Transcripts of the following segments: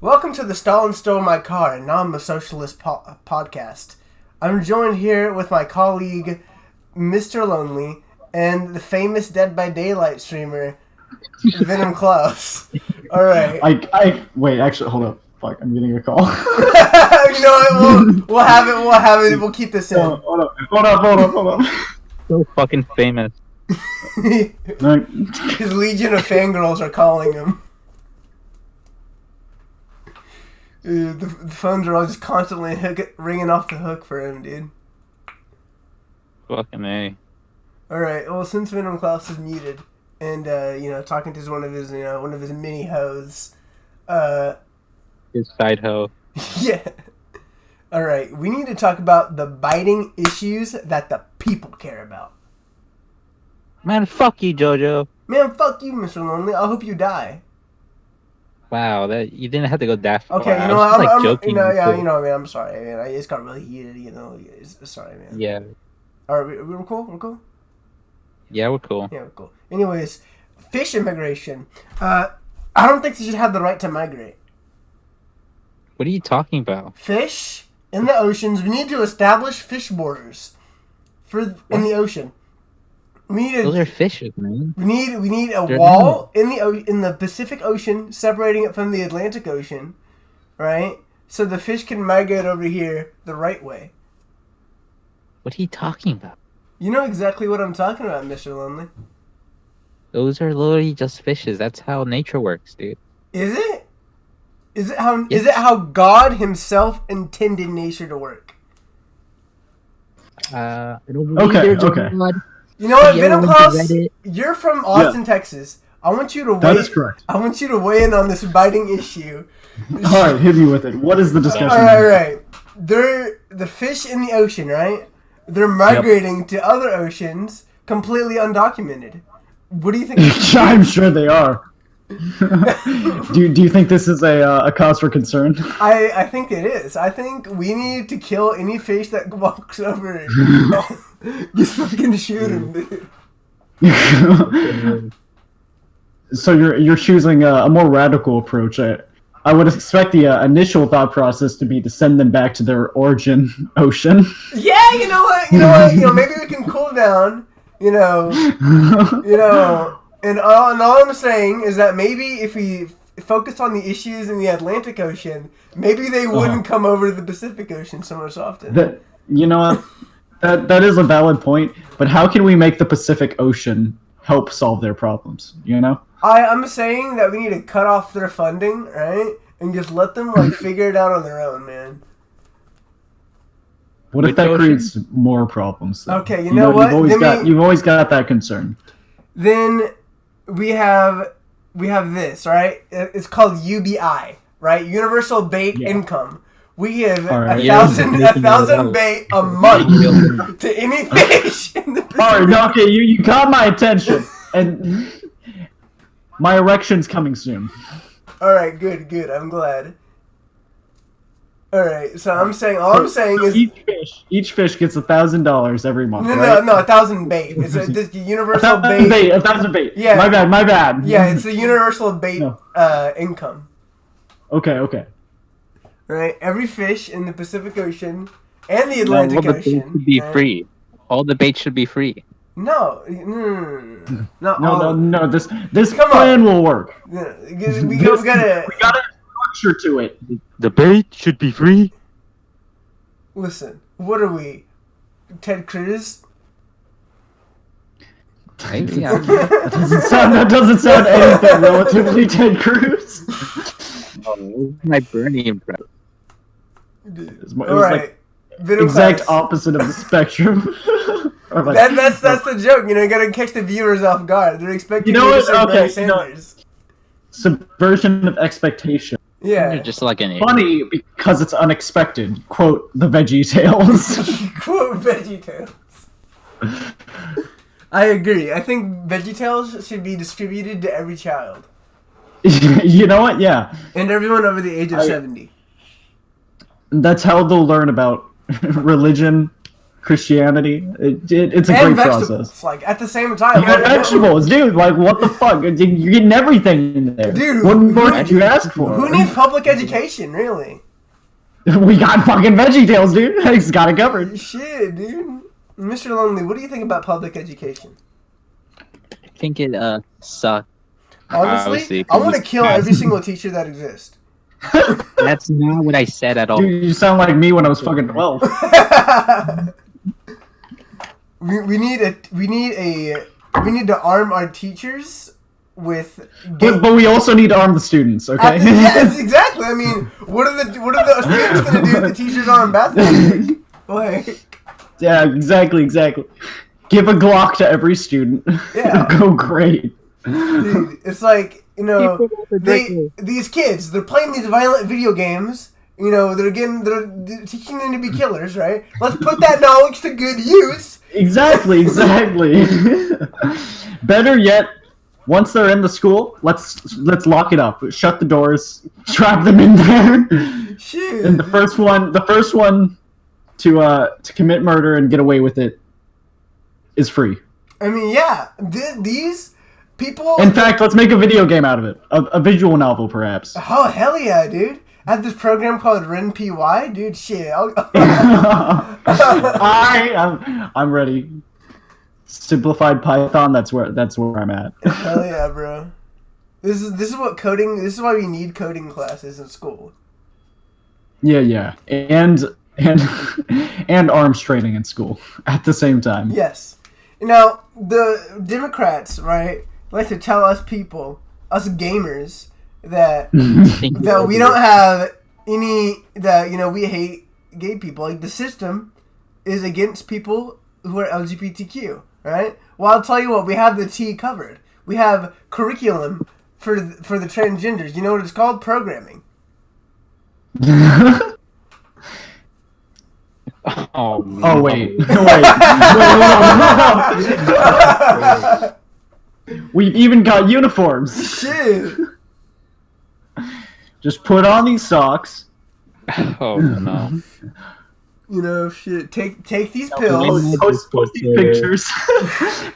Welcome to the Stalin Stole My Car, and now I'm the Socialist podcast. I'm joined here with my colleague, Mr. Lonely, and the famous Dead by Daylight streamer, Venom Klaus. Alright. Wait, actually, hold up. Fuck, I'm getting a call. You know what? We'll have it. We'll keep this in. Hold up. So fucking famous. His legion of fangirls are calling him. Dude, the phones are all just constantly ringing off the hook for him, dude. Fucking A. Alright, well, since Venom Klaus is muted, and, talking to one of his mini hoes, His side hoe. yeah. Alright, we need to talk about the biting issues that the people care about. Man, fuck you, Jojo. Man, fuck you, Mr. Lonely. I hope you die. Wow, that you didn't have to go that far. Okay, you know I what? was joking. Man, I'm sorry, man. I just got really heated, Sorry, man. Yeah. Alright, we're cool? We're cool? Yeah, we're cool. Yeah, we're cool. Anyways, fish immigration. I don't think they should have the right to migrate. What are you talking about? Fish in the oceans. We need to establish fish borders in the ocean. Those are fishes, man. We need a wall in the Pacific Ocean separating it from the Atlantic Ocean, right? So the fish can migrate over here the right way. What are you talking about? You know exactly what I'm talking about, Mr. Lonely. Those are literally just fishes. That's how nature works, dude. Is it? Is it how God himself intended nature to work? I don't believe Okay. You know what, You Venom ever Klaus? went to Reddit? You're from Austin, Texas. I want you to That is correct. I want you to weigh in on this biting issue. Alright, hit me with it. What is the discussion? Alright. They're the fish in the ocean, right? They're migrating to other oceans completely undocumented. What do you think? I'm sure they are. do you think this is a cause for concern? I think it is. I think we need to kill any fish that walks over. Just fucking shoot him, dude. So you're choosing a more radical approach. I would expect the initial thought process to be to send them back to their origin ocean. Yeah, you know what? Maybe we can cool down. And all I'm saying is that maybe if we focus on the issues in the Atlantic Ocean, maybe they wouldn't come over to the Pacific Ocean so much often. You know what? That is a valid point, but how can we make the Pacific Ocean help solve their problems, you know? I'm saying that we need to cut off their funding, right? And just let them, figure it out on their own, man. What if that creates more problems, though? Okay, you know what? You've always got that concern. Then we have this, right? It's called UBI, right? Universal Bait Income. We give right. 1,000 bait a month to any fish in the Pacific. All right, okay, you caught my attention, and my erection's coming soon. All right, good. I'm glad. All right, so all I'm saying is each fish gets $1,000 every month. No, right? 1,000 bait. It's a universal bait. 1,000 bait. Yeah. My bad. Yeah, it's a universal bait income. Okay. Right, every fish in the Pacific Ocean and the Atlantic all the Ocean bait should be free. All the bait should be free. No. This plan will work. We gotta structure to it. The bait should be free. Listen. What are we, Ted Cruz? That doesn't sound anything relatively Ted Cruz. Oh, my Bernie impression. It was Alright. Exact opposite of the spectrum. That's the joke. You gotta catch the viewers off guard. They're expecting to say Bernie Sanders. Subversion of expectation. Yeah. You're just like an idiot. Funny because it's unexpected. Quote the Veggie Tales. Quote Veggie Tales. I agree. I think Veggie Tales should be distributed to every child. You know what? Yeah. And everyone over the age of 70. That's how they'll learn about religion, Christianity. It's a And great vegetables, process. like at the same time. Yeah, vegetables, dude. Like, what the fuck? You're getting everything in there. Dude, what more did you ask for? Who needs public education, really? We got fucking VeggieTales, dude. He's got it covered. Shit, dude. Mr. Lonely, what do you think about public education? I think it sucks. Honestly, Obviously, I want to kill every single teacher that exists. That's not what I said at all. Dude, you sound like me when I was fucking 12. we need to arm our teachers with. But we also need to arm the students, okay? Yes, exactly. I mean, what are the students gonna do if the teachers aren't basketball? Like. Yeah, exactly. Give a Glock to every student. Yeah. Go great. Dude, it's like, these kids, they're playing these violent video games, they're teaching them to be killers, right? Let's put that knowledge to good use. Exactly. Better yet, once they're in the school, let's lock it up. Shut the doors, trap them in there. Shit. And the first one to commit murder and get away with it is free. I mean, yeah, these people. In fact, let's make a video game out of it. A visual novel, perhaps. Oh, hell yeah, dude. I have this program called RenPy, dude. Shit. I'm ready. Simplified Python. That's where I'm at. Hell yeah, bro. This is what coding. This is why we need coding classes in school. Yeah, and arms training in school at the same time. Yes. Now the Democrats, right, like to tell us people, us gamers, that we don't have any, that we hate gay people. Like, the system is against people who are LGBTQ, right? Well, I'll tell you what, we have the T covered. We have curriculum for the transgenders. You know what it's called? Programming. Oh wait. We've even got uniforms. Shit. Just put on these socks. Oh no. Shit. Take these pills. Post these pictures.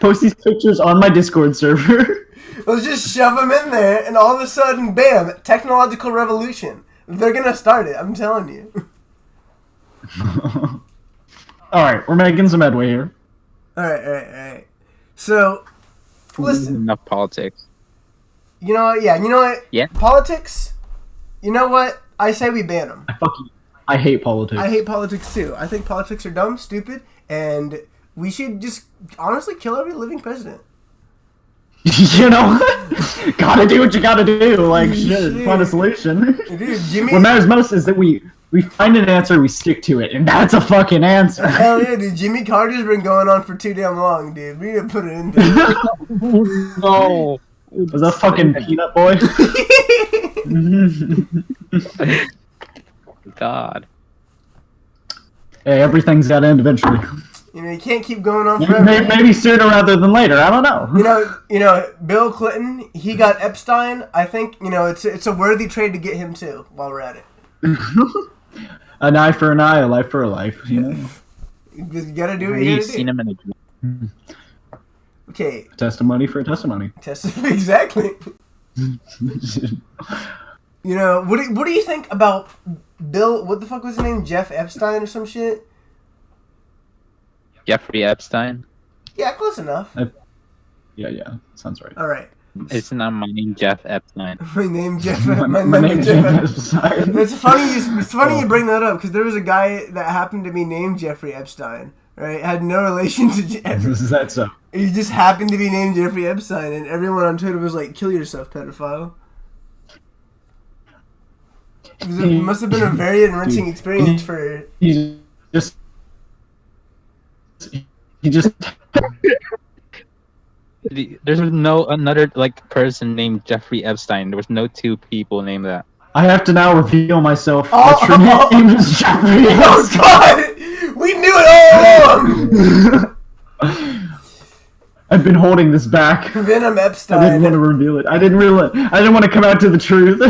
Post these pictures on my Discord server. Let's just shove them in there, and all of a sudden, bam! Technological revolution. They're gonna start it. I'm telling you. Alright, we're making some headway here. Alright. So, listen. Enough politics. You know what? Yeah, you know what? Yeah. Politics? You know what? I say we ban them. I hate politics. I hate politics too. I think politics are dumb, stupid, and we should just honestly kill every living president. Gotta do what you gotta do. Like, shit, find a solution. Dude, Jimmy. What matters most is that we find an answer, we stick to it, and that's a fucking answer. Hell yeah, dude. Jimmy Carter's been going on for too damn long, dude. We need to put it in there. No. Was that fucking Peanut Boy? God. Hey, everything's gotta end eventually. You can't keep going on forever. Maybe sooner rather than later. I don't know. Bill Clinton, he got Epstein. I think, it's a worthy trade to get him too, while we're at it. An eye for an eye, a life for a life, You gotta do what you gotta do. Seen him in a... Okay. Testimony for a testimony. Exactly. What do you think about Bill? What the fuck was his name? Jeff Epstein or some shit? Jeffrey Epstein? Yeah, close enough. Yeah, sounds right. All right. It's not my name, Jeff Epstein. My name, Jeff. My name is Jeff Epstein. It's funny you bring that up, because there was a guy that happened to be named Jeffrey Epstein. Right? Had no relation to Jeffrey. Is that so? He just happened to be named Jeffrey Epstein, and everyone on Twitter was like, "Kill yourself, pedophile." It must have been a very enriching experience for. He just. There's no another person named Jeffrey Epstein. There was no two people named that. I have to now reveal myself. What's your name is Jeffrey Epstein. Oh God! We knew it all along. I've been holding this back. Venom Epstein. I didn't want to reveal it. I didn't want to come out to the truth.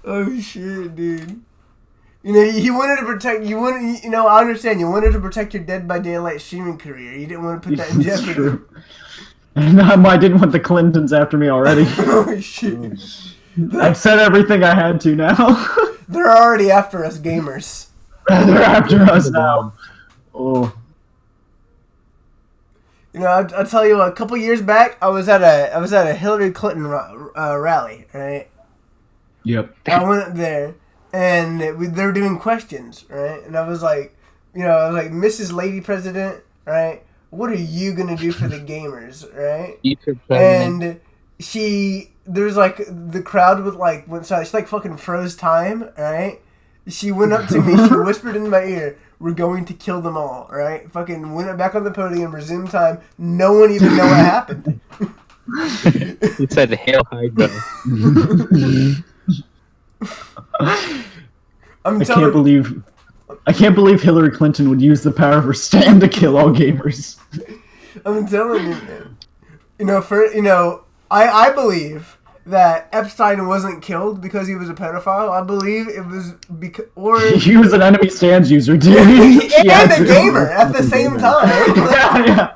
Oh shit, dude. You know, he wanted to protect. You wanted, you know, I understand. You wanted to protect your Dead by Daylight streaming career. You didn't want to put that in It's jeopardy. true. And I didn't want the Clintons after me already. Oh shit! I've said everything I had to now. They're already after us, gamers. They're after us now. Oh. You know, I'll tell you what. A couple years back, I was at a Hillary Clinton rally, right? Yep. I went up there, and they were doing questions, right? And I was like, you know, I was like, Mrs. Lady President, right? What are you gonna do for the gamers, right? And there's like the crowd with like went silent. She like fucking froze time, right? She went up to me, she whispered in my ear, "We're going to kill them all," right? Fucking went back on the podium, resumed time. No one even know what happened. He said, "Hail Hydra." I can't believe Hillary Clinton would use the power of her stand to kill all gamers. I'm telling you, man. I believe that Epstein wasn't killed because he was a pedophile. I believe it was because he was an enemy stands user, dude. and a gamer at the same time. Yeah.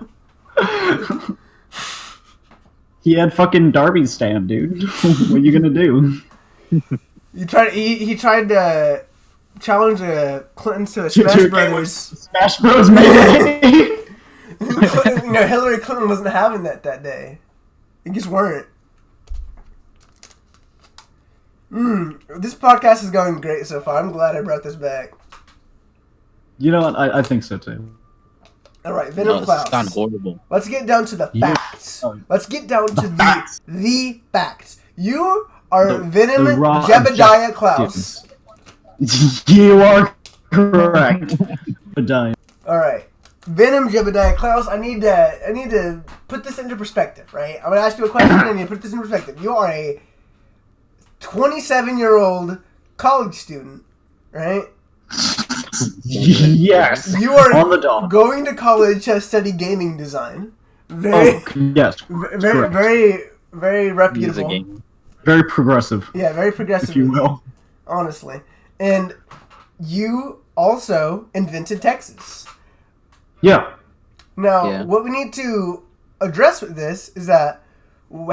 He had fucking Darby's stand, dude. What are you gonna do? He tried to challenge Clintons to a Smash Brothers. Smash Bros. Mayday. Hillary Clinton wasn't having that day. They just weren't. This podcast is going great so far. I'm glad I brought this back. You know what? I think so too. All right, Venom Klaus. It's gone horrible. Let's get down to the facts. Let's get down to the facts. You are Venom Jebediah Klaus. You are correct. Jebediah. All right, Venom Jebediah Klaus. I need to put this into perspective, right? I'm gonna ask you a question and I need to put this into perspective. You are a 27-year-old college student, right? Yes. You are on the dot. Going to college to study gaming design. Yes. Very reputable. Very progressive. Yeah, very progressive. If you will. Honestly. And you also invented Texas. Yeah. Now, what we need to address with this is that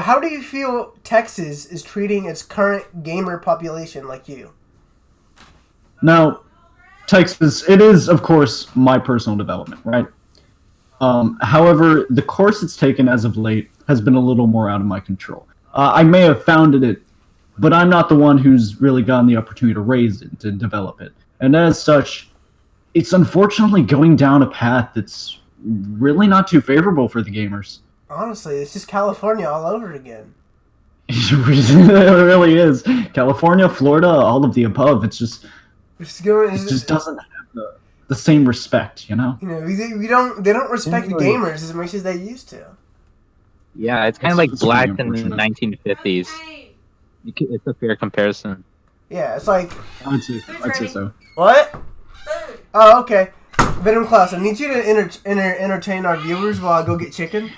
how do you feel Texas is treating its current gamer population like you? Now, Texas, it is, of course, my personal development, right? However, the course it's taken as of late has been a little more out of my control. I may have founded it, but I'm not the one who's really gotten the opportunity to raise it, to develop it. And as such, it's unfortunately going down a path that's really not too favorable for the gamers. Honestly, it's just California all over again. It really is. California, Florida, all of the above. It just doesn't have the same respect, you know? You know, they don't respect gamers as much as they used to. Yeah, it's kind of like black in the 1950s. It's a fair comparison. Yeah, it's like... I'd say so. What? Oh, okay. Venom Klaus, I need you to entertain our viewers while I go get chicken.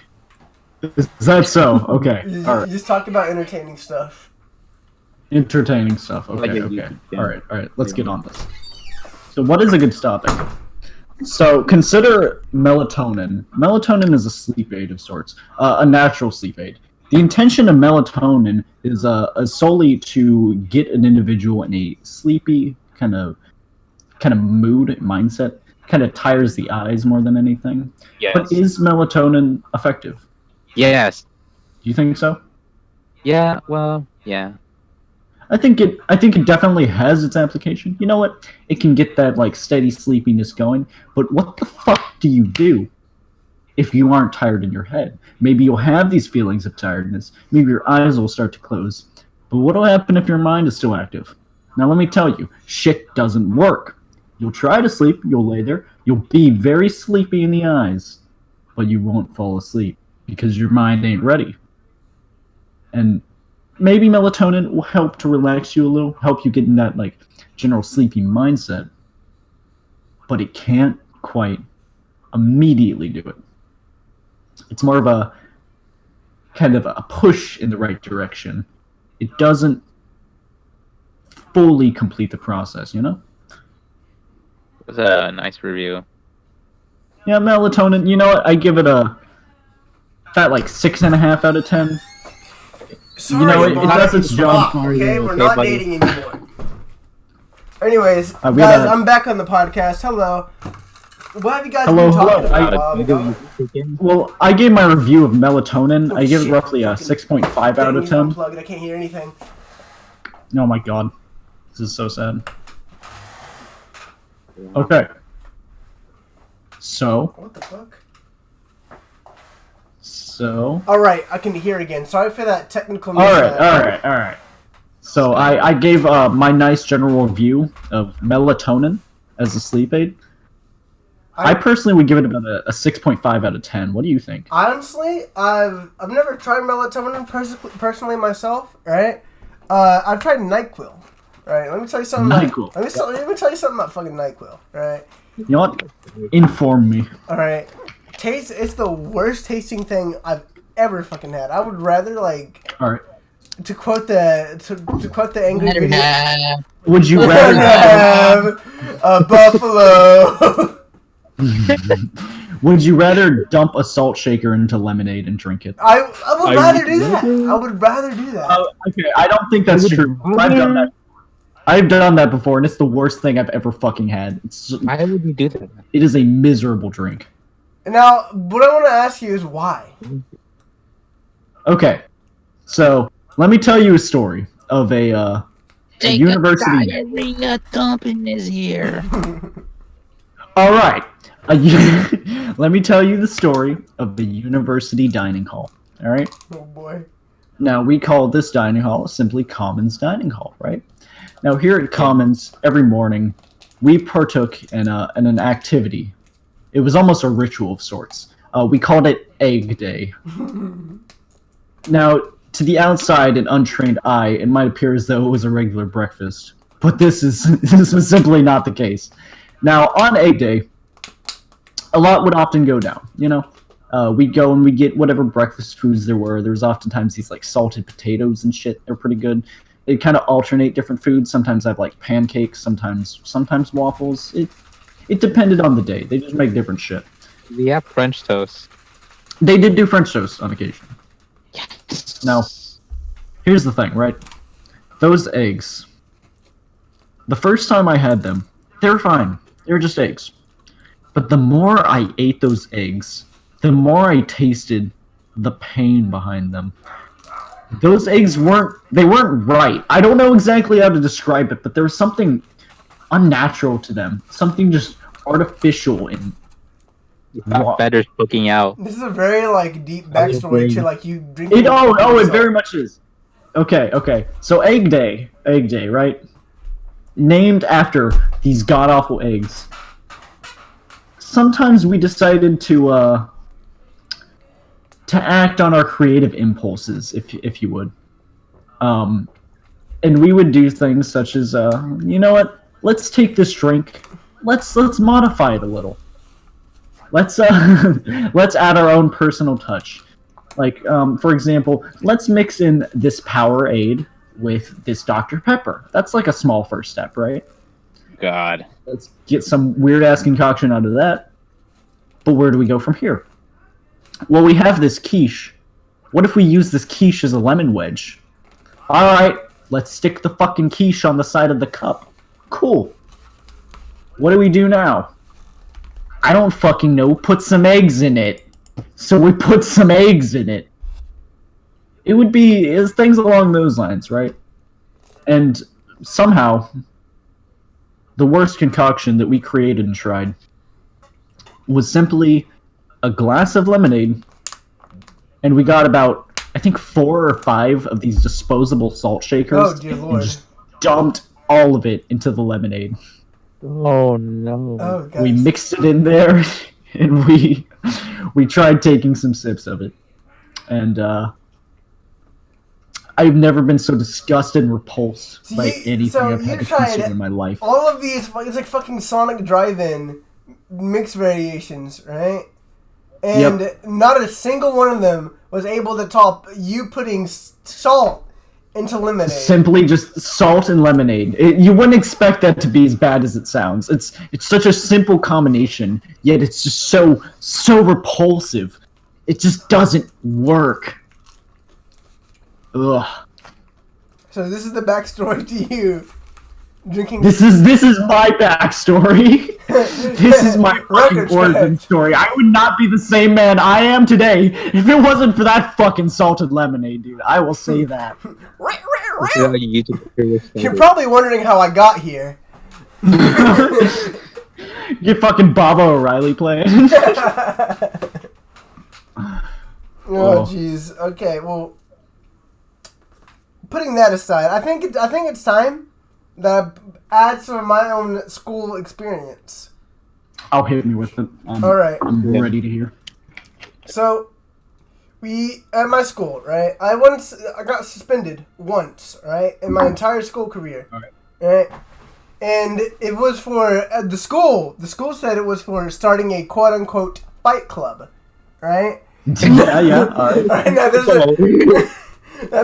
Is that so? Okay. You Alright. just talk about entertaining stuff. Entertaining stuff. Okay, okay. Alright. Let's get on this. So what is a good stopping? So consider melatonin. Melatonin is a sleep aid of sorts. A natural sleep aid. The intention of melatonin is solely to get an individual in a sleepy kind of mood, mindset. Kind of tires the eyes more than anything. Yes. But is melatonin effective? Yes. Do you think so? Yeah, well, yeah. I think it definitely has its application. You know what? It can get that like steady sleepiness going, but what the fuck do you do if you aren't tired in your head? Maybe you'll have these feelings of tiredness. Maybe your eyes will start to close. But what'll happen if your mind is still active? Now let me tell you, shit doesn't work. You'll try to sleep, you'll lay there, you'll be very sleepy in the eyes, but you won't fall asleep because your mind ain't ready. And maybe melatonin will help to relax you a little, help you get in that like general sleepy mindset, but it can't quite immediately do it. It's more of a kind of a push in the right direction. It doesn't fully complete the process, you know? was a nice review. Yeah, melatonin. You know what? I give it a fat like 6.5 out of 10. Sorry, You know, it Bob. does its job. Fuck, okay, we're Okay, not buddy. dating anymore. Anyways, we guys, gotta- I'm back on the podcast. Hello. What have you guys Hello, been talking hello. about, Bob? Well, I gave my review of melatonin. Oh, I give shit. it roughly a Fucking 6.5 out Thing of is 10. unplugged. I can't hear anything. Oh my god. This is so sad. Okay. So. What the fuck? Alright, I can hear again. Sorry for that technical mishap. Alright. So I gave my nice general review of melatonin as a sleep aid. I personally would give it about a 6.5 out of 10. What do you think? Honestly, I've never tried melatonin personally myself, right? I've tried NyQuil. Right, let me tell you something. NyQuil. Let me tell you something about fucking NyQuil. Right. You know what? Inform me. All right. It's the worst tasting thing I've ever fucking had. I would rather like. All right. To quote the angry video. Would you rather have a buffalo? Would you rather dump a salt shaker into lemonade and drink it? I would rather do that. I would rather do that. Okay, I don't think that's true. I've done that. I've done that before, and it's the worst thing I've ever fucking had. Why would you do that? It is a miserable drink. Now, what I want to ask you is why? Okay, so let me tell you a story of a university. Diarrhea dump in his ear. All right, let me tell you the story of the university dining hall. All right. Oh boy. Now we call this dining hall simply Commons Dining Hall, right? Now here at Commons, every morning, we partook in an activity. It was almost a ritual of sorts. We called it Egg Day. Now, to the outside and untrained eye, it might appear as though it was a regular breakfast, but this was simply not the case. Now, on Egg Day, a lot would often go down. You know, we'd go and we'd get whatever breakfast foods there were. There was oftentimes these like salted potatoes and shit. They're pretty good. They kind of alternate different foods. Sometimes I have like pancakes. Sometimes waffles. It depended on the day. They just make different shit. We have French toast. They did do French toast on occasion. Yes. Now, here's the thing, right? Those eggs. The first time I had them, they were fine. They were just eggs. But the more I ate those eggs, the more I tasted the pain behind them. Those eggs weren't right. I don't know exactly how to describe it, but there was something unnatural to them. Something just artificial and Better's booking out. This is a very like deep backstory to like you drinking. It very much is. Okay. So Egg Day, right? Named after these god awful eggs. Sometimes we decided to act on our creative impulses, if you would. And we would do things such as, you know what? Let's take this drink. Let's modify it a little. Let's add our own personal touch. Like, for example, let's mix in this Powerade with this Dr. Pepper. That's like a small first step, right? God. Let's get some weird-ass concoction out of that. But where do we go from here? Well, we have this quiche. What if we use this quiche as a lemon wedge? Alright, let's stick the fucking quiche on the side of the cup. Cool. What do we do now? I don't fucking know. Put some eggs in it. So we put some eggs in it. It's things along those lines, right? And somehow, the worst concoction that we created and tried was simply a glass of lemonade, and we got about, I think, 4 or 5 of these disposable salt shakers. Oh dear lord! And just dumped all of it into the lemonade. Oh no. Oh, guys. We mixed it in there, and we tried taking some sips of it, and I've never been so disgusted and repulsed by anything I've had to consume in my life. All of these, it's like fucking Sonic Drive-In mix variations, right? And not a single one of them was able to top you putting salt into lemonade. Simply just salt and lemonade. You wouldn't expect that to be as bad as it sounds. It's such a simple combination, yet it's just so repulsive. It just doesn't work. Ugh. So this is the backstory to you drinking. This is my backstory. This is my fucking origin story. I would not be the same man I am today if it wasn't for that fucking salted lemonade, dude. I will say that. You're probably wondering how I got here. You're fucking Baba O'Reilly playing. Oh jeez. Okay, well, putting that aside, I think it's time that I add some of my own school experience. I'll hit me with it. All right. I'm ready to hear. So, at my school, right? I got suspended once, right, in my entire school career. All right. Right? And it was for the school. The school said it was for starting a quote unquote fight club, right? Yeah. All right. Now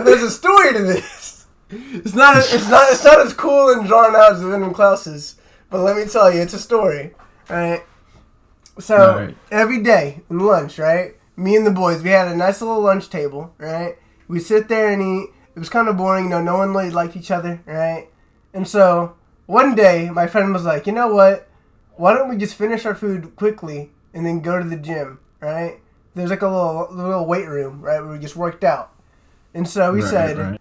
there's a story to this. It's not as cool and drawn out as the Venom Klaus's, but let me tell you, it's a story, right? So every day in lunch, right? Me and the boys, we had a nice little lunch table, right? We sit there and eat. It was kind of boring, no one really liked each other, right? And so one day, my friend was like, you know what? Why don't we just finish our food quickly and then go to the gym, right? There's like a little weight room, right, where we just worked out. And so we said,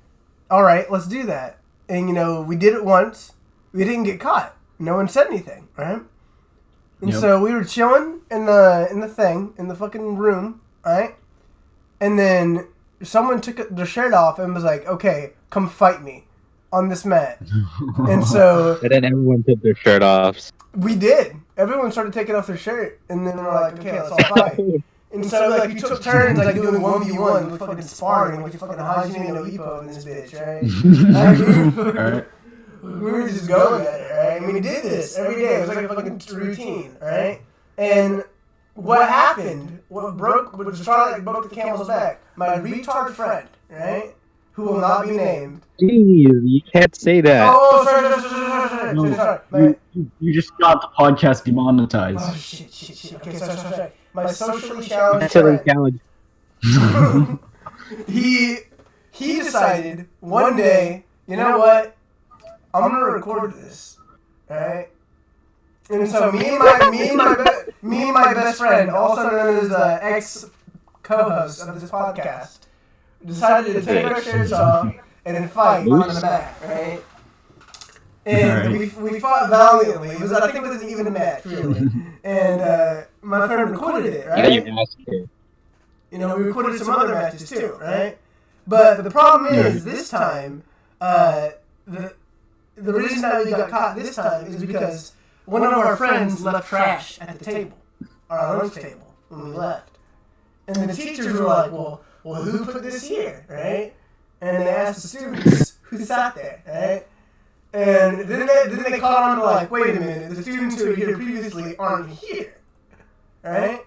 all right, let's do that. And, we did it once. We didn't get caught. No one said anything, right? And so we were chilling in the fucking room, right? And then someone took their shirt off and was like, okay, come fight me on this mat. And so... And then everyone took their shirt off. We did. Everyone started taking off their shirt. And then we're like, okay, let's all fight. And so, we took turns, doing 1v1, with fucking sparring, with fucking Hajime no Ippo in this bitch, right? Alright. We were just going at it, right? I mean, we did this every day. It was like a fucking routine, right? And what happened, what broke the camel's back, my retard friend, right? Who will not be named. Jeez, you can't say that. Oh, sorry. You just got the podcast demonetized. Oh, shit. Okay, sorry. My socially challenged friend. He decided one day, you know what? I'm gonna record this, right? And so me and my best friend, also known as the ex-co-host of this podcast, decided to take our shirts off and then fight on the mat, right? And we fought valiantly. I think it wasn't even a match, really. And my friend recorded it, right? Yeah, you asked her. We recorded some other matches too, right? But the problem is, this time, the reason that we got caught this time is because one of our friends left trash at the table, our lunch table, when we left. And the teachers were like, well, who put this here, right? And they asked the students who sat there, right? And then they caught on to like, wait a minute, the students who were here previously aren't here, right?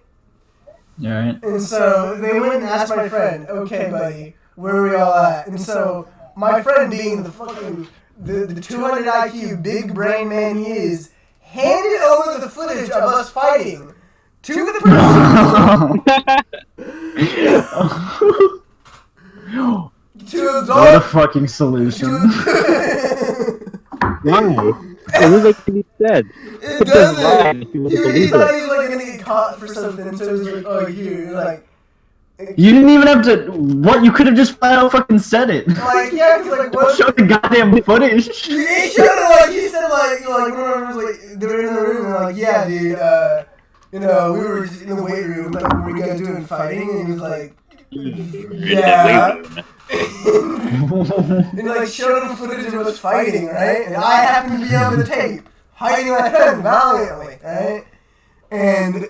Alright. And so they went and asked my friend, okay, buddy, where are we all at? And so my friend, being the fucking the 200 IQ big brain man he is, handed over the footage of us fighting to the principal. What a fucking solution. Why? It was like he said. It doesn't. He thought he was like gonna get caught for something, so he was like, oh, here, like. You didn't even have to. What? You could have just flat out fucking said it. Like, yeah, cause like, what? Show the goddamn footage. He showed it like, he said like, whenever it was like, they were in the room and like, yeah, dude, we were just in the weight room, like, what were you guys doing, fighting? And he was like, yeah. And like, showed him footage of us fighting, right? And I happened to be on the tape, hiding my pen valiantly, right? And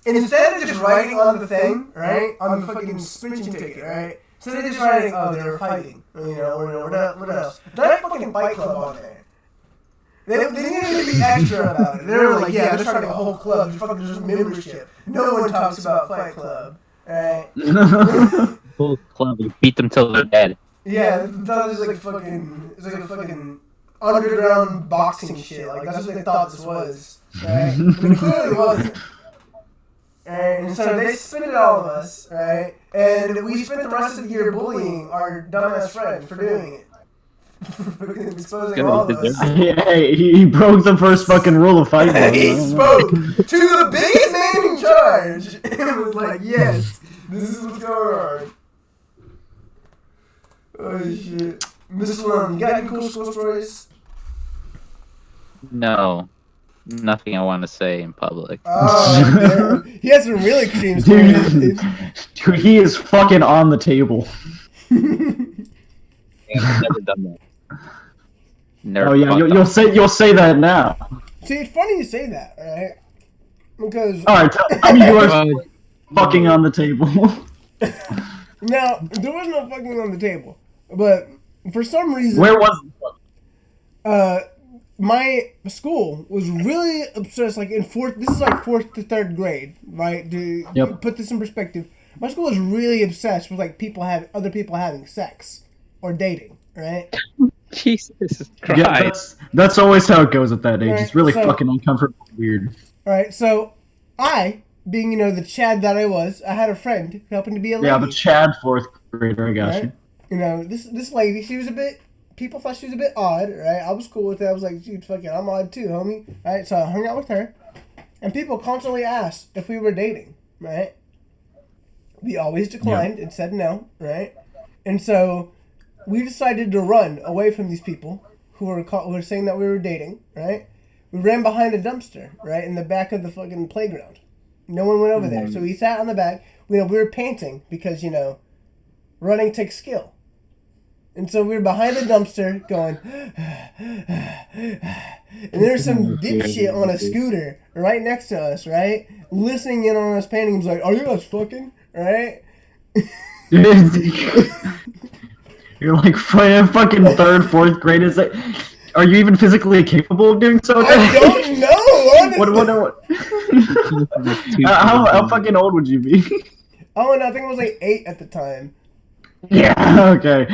instead of just writing on the thing, right, on the fucking suspension ticket, right, instead of just writing, oh, they were fighting, or what else? That fucking Fight Club on there. They needed to be extra about it. They were like, yeah, they're starting a whole club, there's fucking just membership. No one talks about Fight Club, right? Whole club, you beat them till they're dead. Yeah, they thought it was like fucking. It's like a fucking underground boxing shit. Like that's what they thought this was, right? But it clearly wasn't. And so they suspended all of us, right? And we spent the rest of the year bullying our dumbass friend for doing it. For exposing all of us. Hey, he broke the first fucking rule of fighting. He spoke to the biggest man in charge and was like, yes, this is what's going on. Oh shit. Mr. Lum, you got any cool school stories? No, nothing I want to say in public. Oh, he has some really extreme stories. Dude, he is fucking on the table. Yeah, I've never done that. Never Oh yeah, you'll say that now. See, it's funny you say that, right? Because All right, tell me you are fucking on the table. now there was no fucking on the table, but for some reason, Where was? my school was really obsessed. Like in fourth, this is like fourth to third grade, right? To put this in perspective, my school was really obsessed with like other people having sex or dating, right? Jesus Christ. Yeah, that's always how it goes at that age. Right, It's really so- fucking uncomfortable and weird. All right, so I, being the Chad that I was, I had a friend who happened to be a lady. Yeah, but Chad, fourth grader, I got Right? you. This lady, she was a bit. People thought she was a bit odd, right? I was cool with it. I was like, dude, fucking, I'm odd too, homie. Right? So I hung out with her, and people constantly asked if we were dating, right? We always declined and said no, right? And so we decided to run away from these people who were saying that we were dating, right? We ran behind a dumpster, right, in the back of the fucking playground. No one went over there. So we sat on the back. We were panting because, running takes skill. And so we were behind the dumpster going, and there's some dipshit on a scooter right next to us, right? Listening in on us panting. He was like, are you guys fucking? Right? You're like fucking third, fourth grade. Is that? Are you even physically capable of doing so? I don't know. Honestly. How fucking old would you be? Oh, and I think I was like 8 at the time. Yeah. Okay.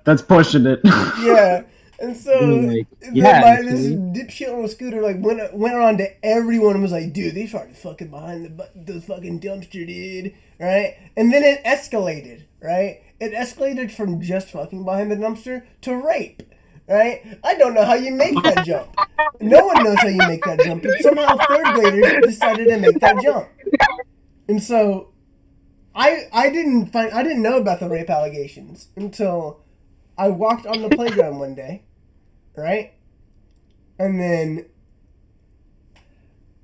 That's pushing it. Yeah. And so Like, then yeah, this dipshit on a scooter went around to everyone and was like, dude, they started fucking behind the fucking dumpster, dude. Right? And then it escalated, right? It escalated from just fucking behind the dumpster to rape. Right? I don't know how you make that jump. No one knows how you make that jump. But somehow third graders decided to make that jump. And so I didn't know about the rape allegations until I walked on the playground one day, right? And then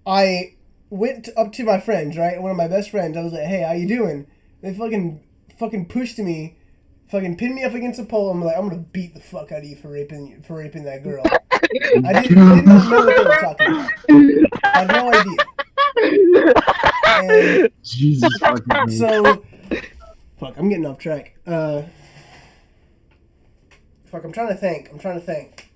I went up to my friends, right? One of my best friends. I was like, "Hey, how you doing?" They fucking pushed me, fucking pinned me up against a pole. I'm like, "I'm gonna beat the fuck out of you for raping that girl." I did not know what they were talking about. I had no idea. And Jesus fucking. so, fuck, I'm getting off track. Fuck, I'm trying to think.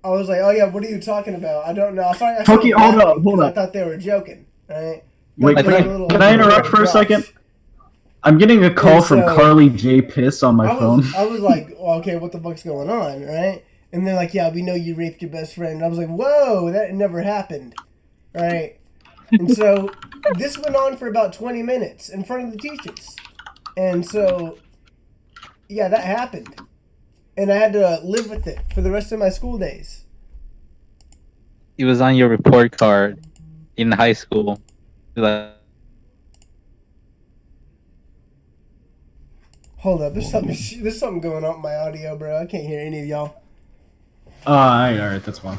I was like, oh yeah, what are you talking about? I don't know. I started Okay, hold up. I thought they were joking, right? Wait, can I interrupt for a second? I'm getting a call from so- Carly J. Piss on my phone. I was like, well, okay, what the fuck's going on, right? And they're like, yeah, we know you raped your best friend. And I was like, whoa, that never happened, right? And so this went on for about 20 minutes in front of the teachers. And so, yeah, that happened. And I had to live with it for the rest of my school days. It was on your report card in high school. Like, Hold up, there's something going on with my audio, bro. I can't hear any of y'all. Alright, that's fine.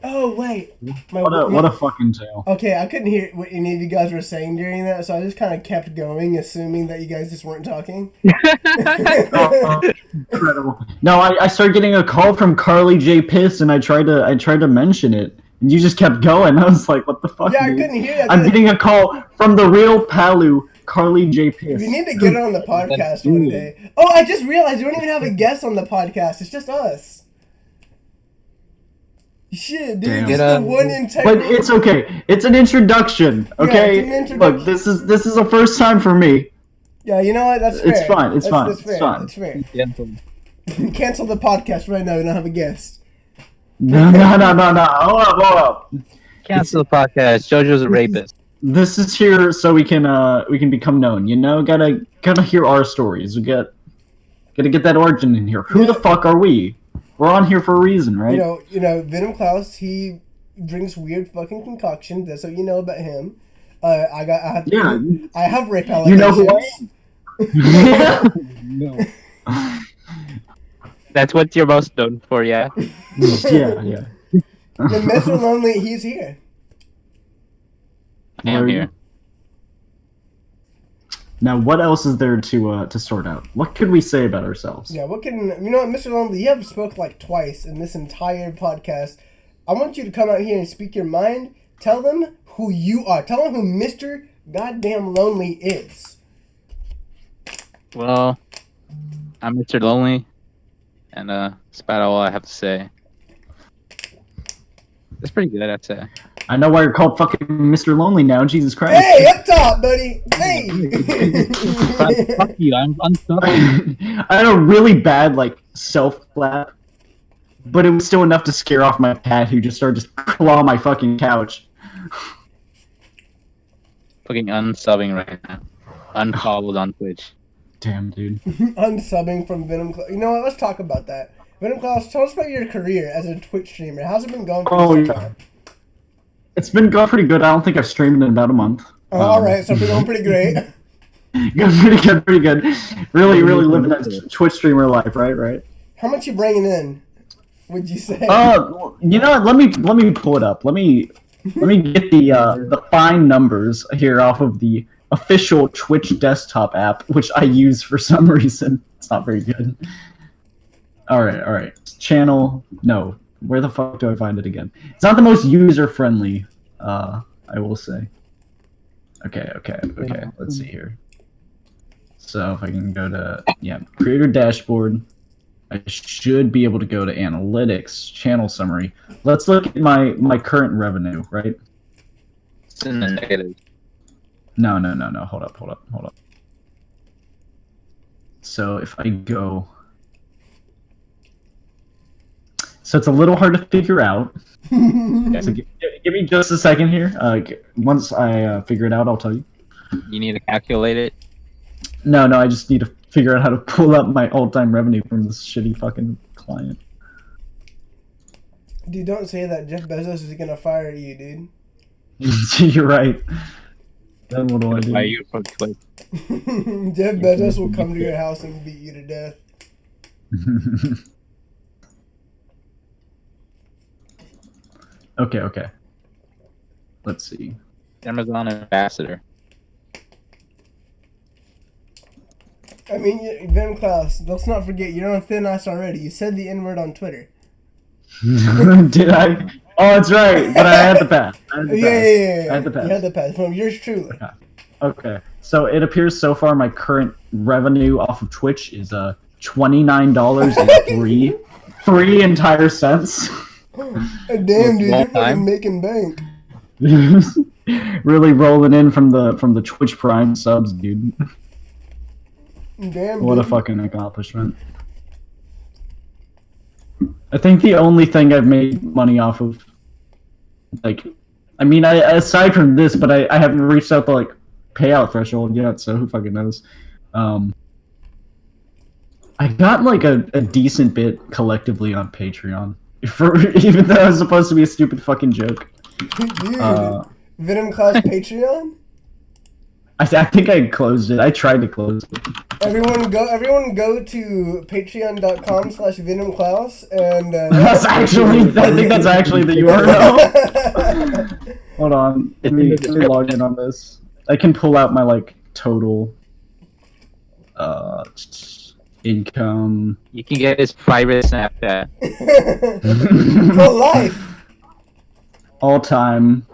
Oh, wait. What a fucking tale. Okay, I couldn't hear what any of you guys were saying during that, so I just kind of kept going, assuming that you guys just weren't talking. Incredible. No, I started getting a call from Carly J. Piss, and I tried to mention it, and you just kept going. I was like, what the fuck? Yeah, I dude? couldn't hear that. I'm getting a call from the real Palu, Carly J. Piss. We need to get her on the podcast one day. Oh, I just realized we don't even have a guest on the podcast. It's just us. Shit, dude, Damn. this is the one integral. But it's okay. It's an introduction. Okay. it's an introduction. Look, this is the first time for me. Yeah, you know what? That's fair. It's fine. It's fine. That's fair. It's fine. That's fair. Yeah. Cancel the podcast right now. We don't have a guest. No. Hold up. Cancel the podcast. JoJo's a rapist. This is here so we can become known. You know, gotta hear our stories. We gotta get that origin in here. Who the fuck are we? We're on here for a reason, right? You know, Venom Klaus. He drinks weird fucking concoctions. That's what you know about him. I have rape allegations. You know who I am? No. That's what you're most known for, yeah. Yeah. The Mr. Lonely, he's here. I'm here. Now, what else is there to sort out? What could we say about ourselves? Yeah, Mr. Lonely, you have spoke like twice in this entire podcast. I want you to come out here and speak your mind. Tell them who you are. Tell them who Mr. Goddamn Lonely is. Well, I'm Mr. Lonely, and that's about all I have to say. That's pretty good, I'd say. I know why you're called fucking Mr. Lonely now. Jesus Christ. Hey, up top, buddy. Hey. Fuck you. I'm sorry. I had a really bad self clap, but it was still enough to scare off my cat, who just started to claw my fucking couch. Fucking unsubbing right now. Unfollowed on Twitch. Damn, dude. Unsubbing from Venom Klaus. You know what? Let's talk about that. Venom Klaus, tell us about your career as a Twitch streamer. How's it been going for you so far? It's been going pretty good. I don't think I've streamed in about a month. Alright, so it's been going pretty great. Pretty good. Really living that Twitch streamer life, right? How much you bringing in, would you say? You know what? Let me pull it up. Let me get the fine numbers here off of the official Twitch desktop app, which I use for some reason. It's not very good. All right. Channel. No. Where the fuck do I find it again? It's not the most user-friendly, I will say. Okay. Let's see here. So if I can go to, creator dashboard, I should be able to go to analytics, channel summary. Let's look at my current revenue, right? It's in the negative. No. Hold up. So if I go... So it's a little hard to figure out. So give me just a second here. Once I figure it out, I'll tell you. You need to calculate it? No, I just need to figure out how to pull up my all-time revenue from this shitty fucking client. Dude, don't say that. Jeff Bezos is gonna fire you, dude. You're right. Then what do I do? Fire you from Twitch. Jeff Bezos will come to your house and beat you to death. Okay. Let's see. Amazon ambassador. I mean, Venom Klaus, let's not forget, you're on thin ice already. You said the N-word on Twitter. Did I? Oh, that's right. But I had the pass. Yeah. I had the pass. You had the pass from yours truly. Okay. So it appears so far my current revenue off of Twitch is $29 and three entire cents. Damn, dude, you're fucking making bank. Really rolling in from the Twitch Prime subs, dude. Damn, what dude. a fucking accomplishment. I think the only thing I've made money off of, aside from this, but I haven't reached out the payout threshold yet, so who fucking knows. I got a decent bit collectively on Patreon, even though it was supposed to be a stupid fucking joke. Dude, Venom Klaus Patreon? I think I closed it. I tried to close it. Everyone go to patreon.com/VenomKlaus and I think that's actually the URL. Hold on. Let me log in on this. I can pull out my total income. You can get his private Snapchat. For life. All time.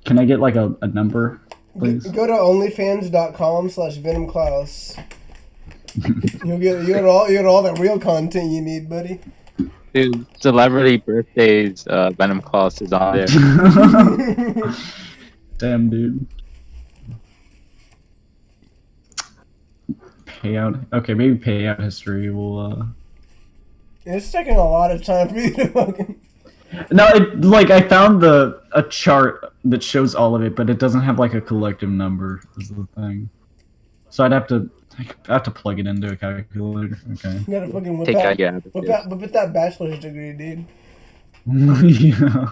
Can I get a number, please? Go to onlyfans.com/VenomKlaus. You'll get all the real content you need, buddy. Dude, celebrity birthdays, Venom Klaus is on there. Damn, dude. payout. Okay, maybe payout history will. It's taking a lot of time for you to fucking. No, I found a chart that shows all of it, but it doesn't have like a collective number. Is the thing. So I have to plug it into a calculator. Okay. You gotta fucking whip Take out, out your whip that bachelor's degree, dude. Yeah.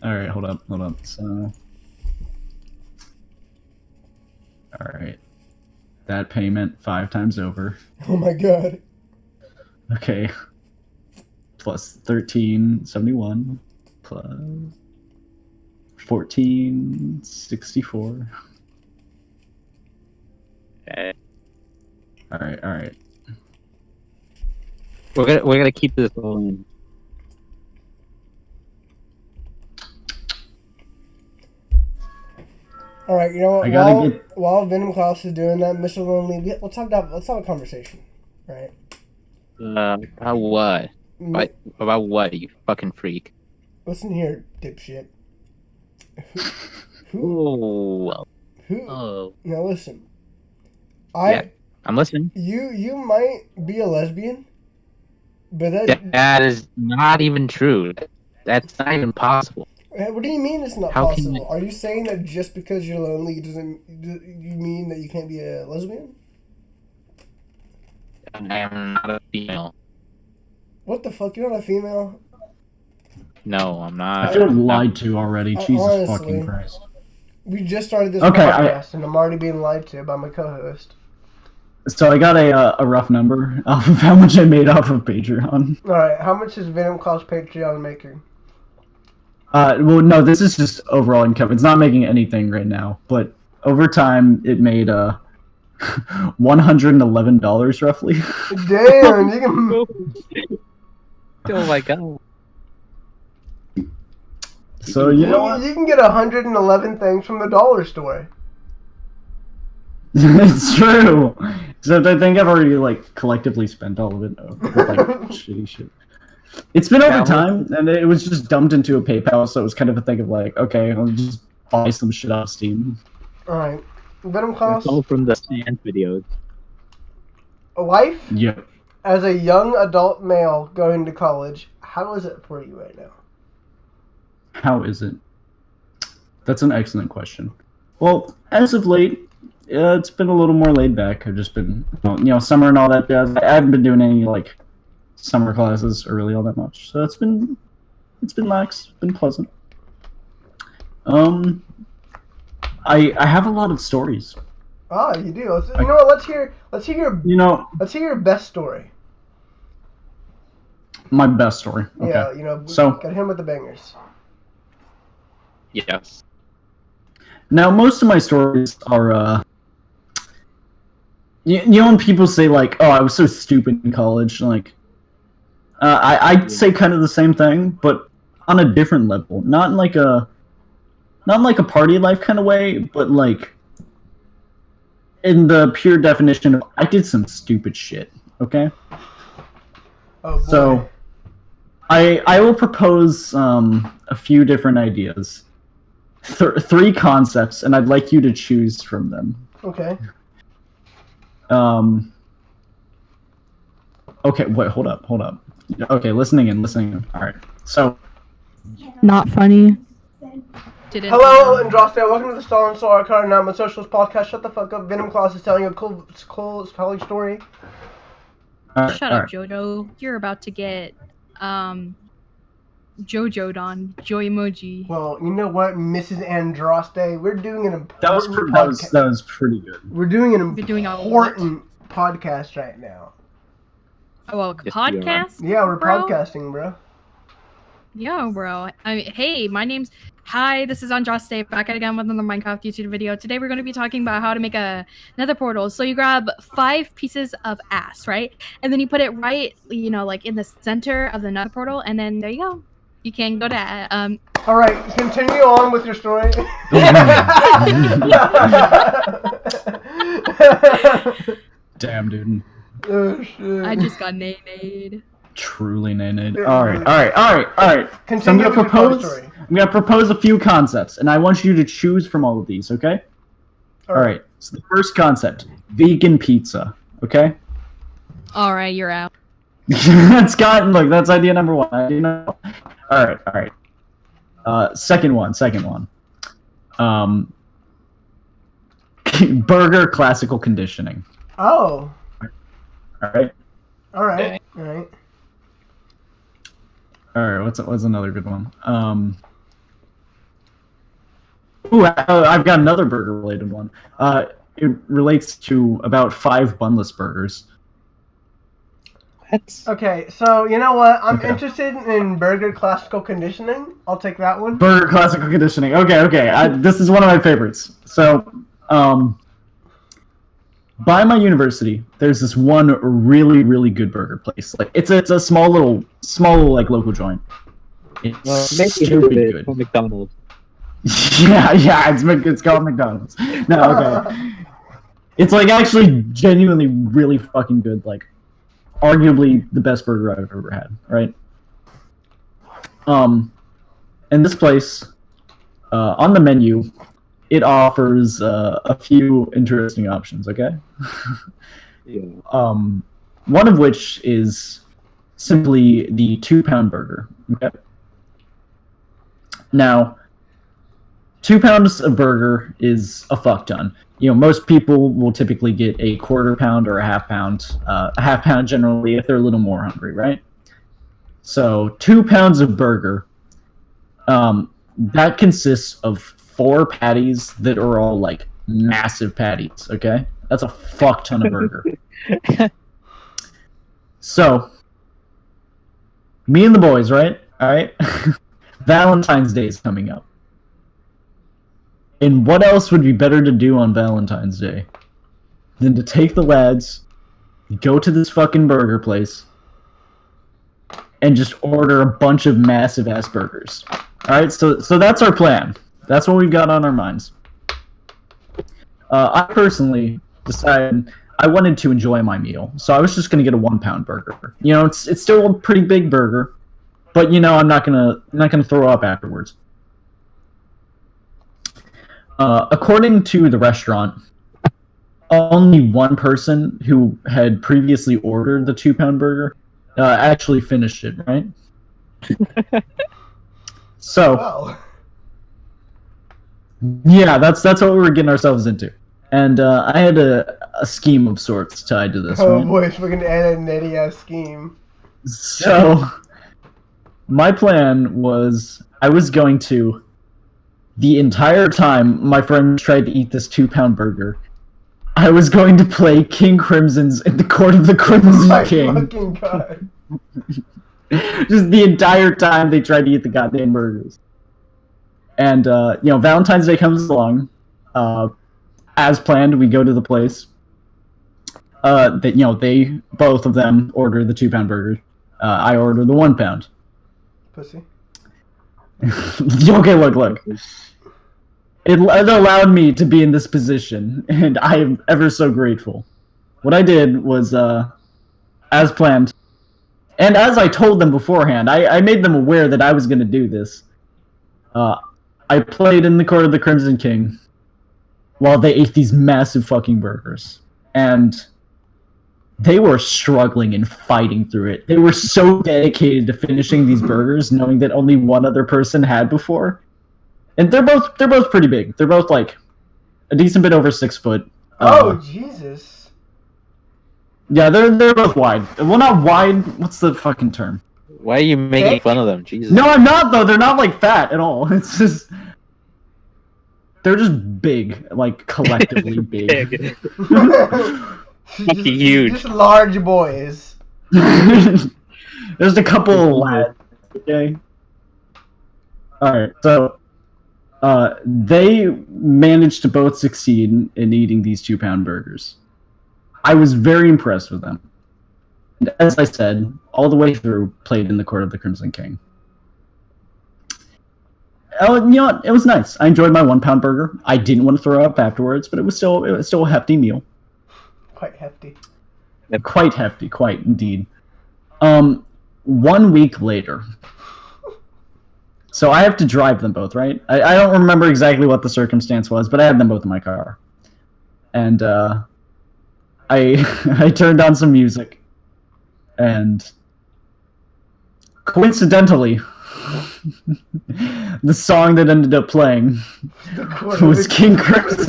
All right, hold up. So, all right, that payment 5 times over. Oh my god. Okay. Plus 1371 plus 1464. Okay. All right. We're gonna keep this all in. All right, you know what? I gotta While Venom Klaus is doing that, Mr. Lonely, let's have a conversation, right? About what? About what, you fucking freak? Listen here, dipshit. Oh. Who? Oh. Now listen. Yeah, I'm listening. You might be a lesbian, but That is not even true. That's not even possible. What do you mean it's not How can possible? you- Are you saying that just because you're lonely doesn't you mean that you can't be a lesbian? I am not a female. What the fuck? You're not a female? No, I'm not. I feel lied to already. Jesus honestly. fucking Christ. We just started this Okay, podcast, and I'm already being lied to by my co-host. So I got a rough number off of how much I made off of Patreon. All right, how much is Venom Klaus Patreon making? Well, no, this is just overall income. It's not making anything right now, but over time it made $111 roughly. Damn, you can. Oh my god. So you know what? You can get 111 things from the dollar store. It's true. Except I think I've already like collectively spent all of it with like shitty shit. It's been over time, and it was just dumped into a PayPal, so it was kind of a thing of like, okay, I'll just buy some shit off Steam. All right, Venom Klaus. It's all from the Stan videos. A wife? Yep. As a young adult male going to college, how is it for you right now? How is it? That's an excellent question. Well, as of late, it's been a little more laid back. I've just been, summer and all that jazz. I haven't been doing any like summer classes or really all that much, so it's been lax, been pleasant. I have a lot of stories. Ah, you do. You know what? Let's hear your best story. My best story. Okay. Yeah, so get him with the bangers. Yes. Now most of my stories are when people say like, oh, I was so stupid in college, like I'd say kind of the same thing, but on a different level. Not in like a party life kind of way, but like in the pure definition of I did some stupid shit. Okay. Oh boy. So I will propose a few different ideas, 3 concepts, and I'd like you to choose from them. Okay. Okay. Wait. Hold up. Okay. Listening in. All right. So. Not funny. Hello, Andraste. Welcome to the Stalin Solar Card and I'm a Socialist podcast. Shut the fuck up. Venom Klaus is telling you a cool college story. Shut up, Jojo. You're about to get Jojo'd on Joy Emoji. Well, you know what, Mrs. Andraste? We're doing an important That was pretty good. We're doing an You're doing important podcast right now. Oh, well, Yes, podcast? Yeah, we're bro? podcasting, bro. Yeah, bro. I mean, hey, Hi, this is Andraste, back at again with another Minecraft YouTube video. Today we're going to be talking about how to make a nether portal. So you grab 5 pieces of ass, right? And then you put it right, like in the center of the nether portal, and then there you go. You can go to, All right, continue on with your story. Damn, dude. Oh, shit. I just got nay-nayed. Truly nay-nayed. All right. Continue So I'm with your story. I'm gonna propose a few concepts, and I want you to choose from all of these. Okay. All right. So the first concept: vegan pizza. Okay. All right, you're out. That's look. That's idea number one. All right. Second one. Burger classical conditioning. Oh. All right. All right. All right. All right. What's another good one? Ooh, I've got another burger related one. It relates to about 5 bunless burgers. What? Okay, so you know what? I'm Okay. interested in burger classical conditioning. I'll take that one. Burger classical conditioning. Okay. This is one of my favorites. So, by my university, there's this one really, really good burger place. Like it's a small little like local joint. It's Maybe stupid good. from McDonald's. Yeah, it's called McDonald's. No, okay. It's like actually genuinely really fucking good. Like, arguably the best burger I've ever had. Right. And this place, on the menu, it offers a few interesting options. Okay. Yeah. One of which is simply the 2-pound burger. Okay. Now, 2 pounds of burger is a fuck ton. You know, most people will typically get a 1/4 pound or a half pound. A half pound generally if they're a little more hungry, right? So 2 pounds of burger, that consists of 4 patties that are all like massive patties. Okay, that's a fuck ton of burger. So, me and the boys, right? All right. Valentine's Day is coming up. And what else would be better to do on Valentine's Day than to take the lads, go to this fucking burger place, and just order a bunch of massive ass burgers. Alright, so that's our plan. That's what we've got on our minds. I personally decided I wanted to enjoy my meal, so I was just gonna get a 1-pound burger. You know, it's still a pretty big burger, but you know I'm not gonna throw up afterwards. According to the restaurant, only one person who had previously ordered the 2-pound burger actually finished it, right? So, Wow. yeah, that's what we were getting ourselves into. And I had a scheme of sorts tied to this, Oh right? boy, we're gonna add a nitty ass scheme. So, my plan was I was going to, the entire time my friend tried to eat this 2-pound burger, I was going to play King Crimson's in the Court of the Crimson My King. fucking god. Just the entire time they tried to eat the goddamn burgers. And, you know, Valentine's Day comes along. As planned, we go to the place. That, you know, they, both of them, order the 2-pound burgers. I order the 1-pound. Pussy. Okay, look. It allowed me to be in this position, and I am ever so grateful. What I did was, as planned, and as I told them beforehand, I made them aware that I was going to do this. I played in the Court of the Crimson King while they ate these massive fucking burgers. And they were struggling and fighting through it. They were so dedicated to finishing these burgers, knowing that only one other person had before. And they're both pretty big. They're both like a decent bit over 6 foot. Oh Jesus. Yeah, they're both wide. Well, not wide. What's the fucking term? Why are you making Thick? fun of them? Jesus. No, I'm not though. They're not like fat at all. It's just they're just big, like collectively big. Just- huge. Just large boys. There's a couple of lads. Okay. All right. So, they managed to both succeed in eating these 2-pound burgers. I was very impressed with them. And as I said, all the way through, played in the Court of the Crimson King. Oh, you know what? It was nice. I enjoyed my 1-pound burger. I didn't want to throw up afterwards, but it was still a hefty meal. Quite hefty. Quite hefty, quite indeed. 1 week later. So I have to drive them both, right? I don't remember exactly what the circumstance was, but I had them both in my car. And I turned on some music, and coincidentally, the song that ended up playing was King Crimson's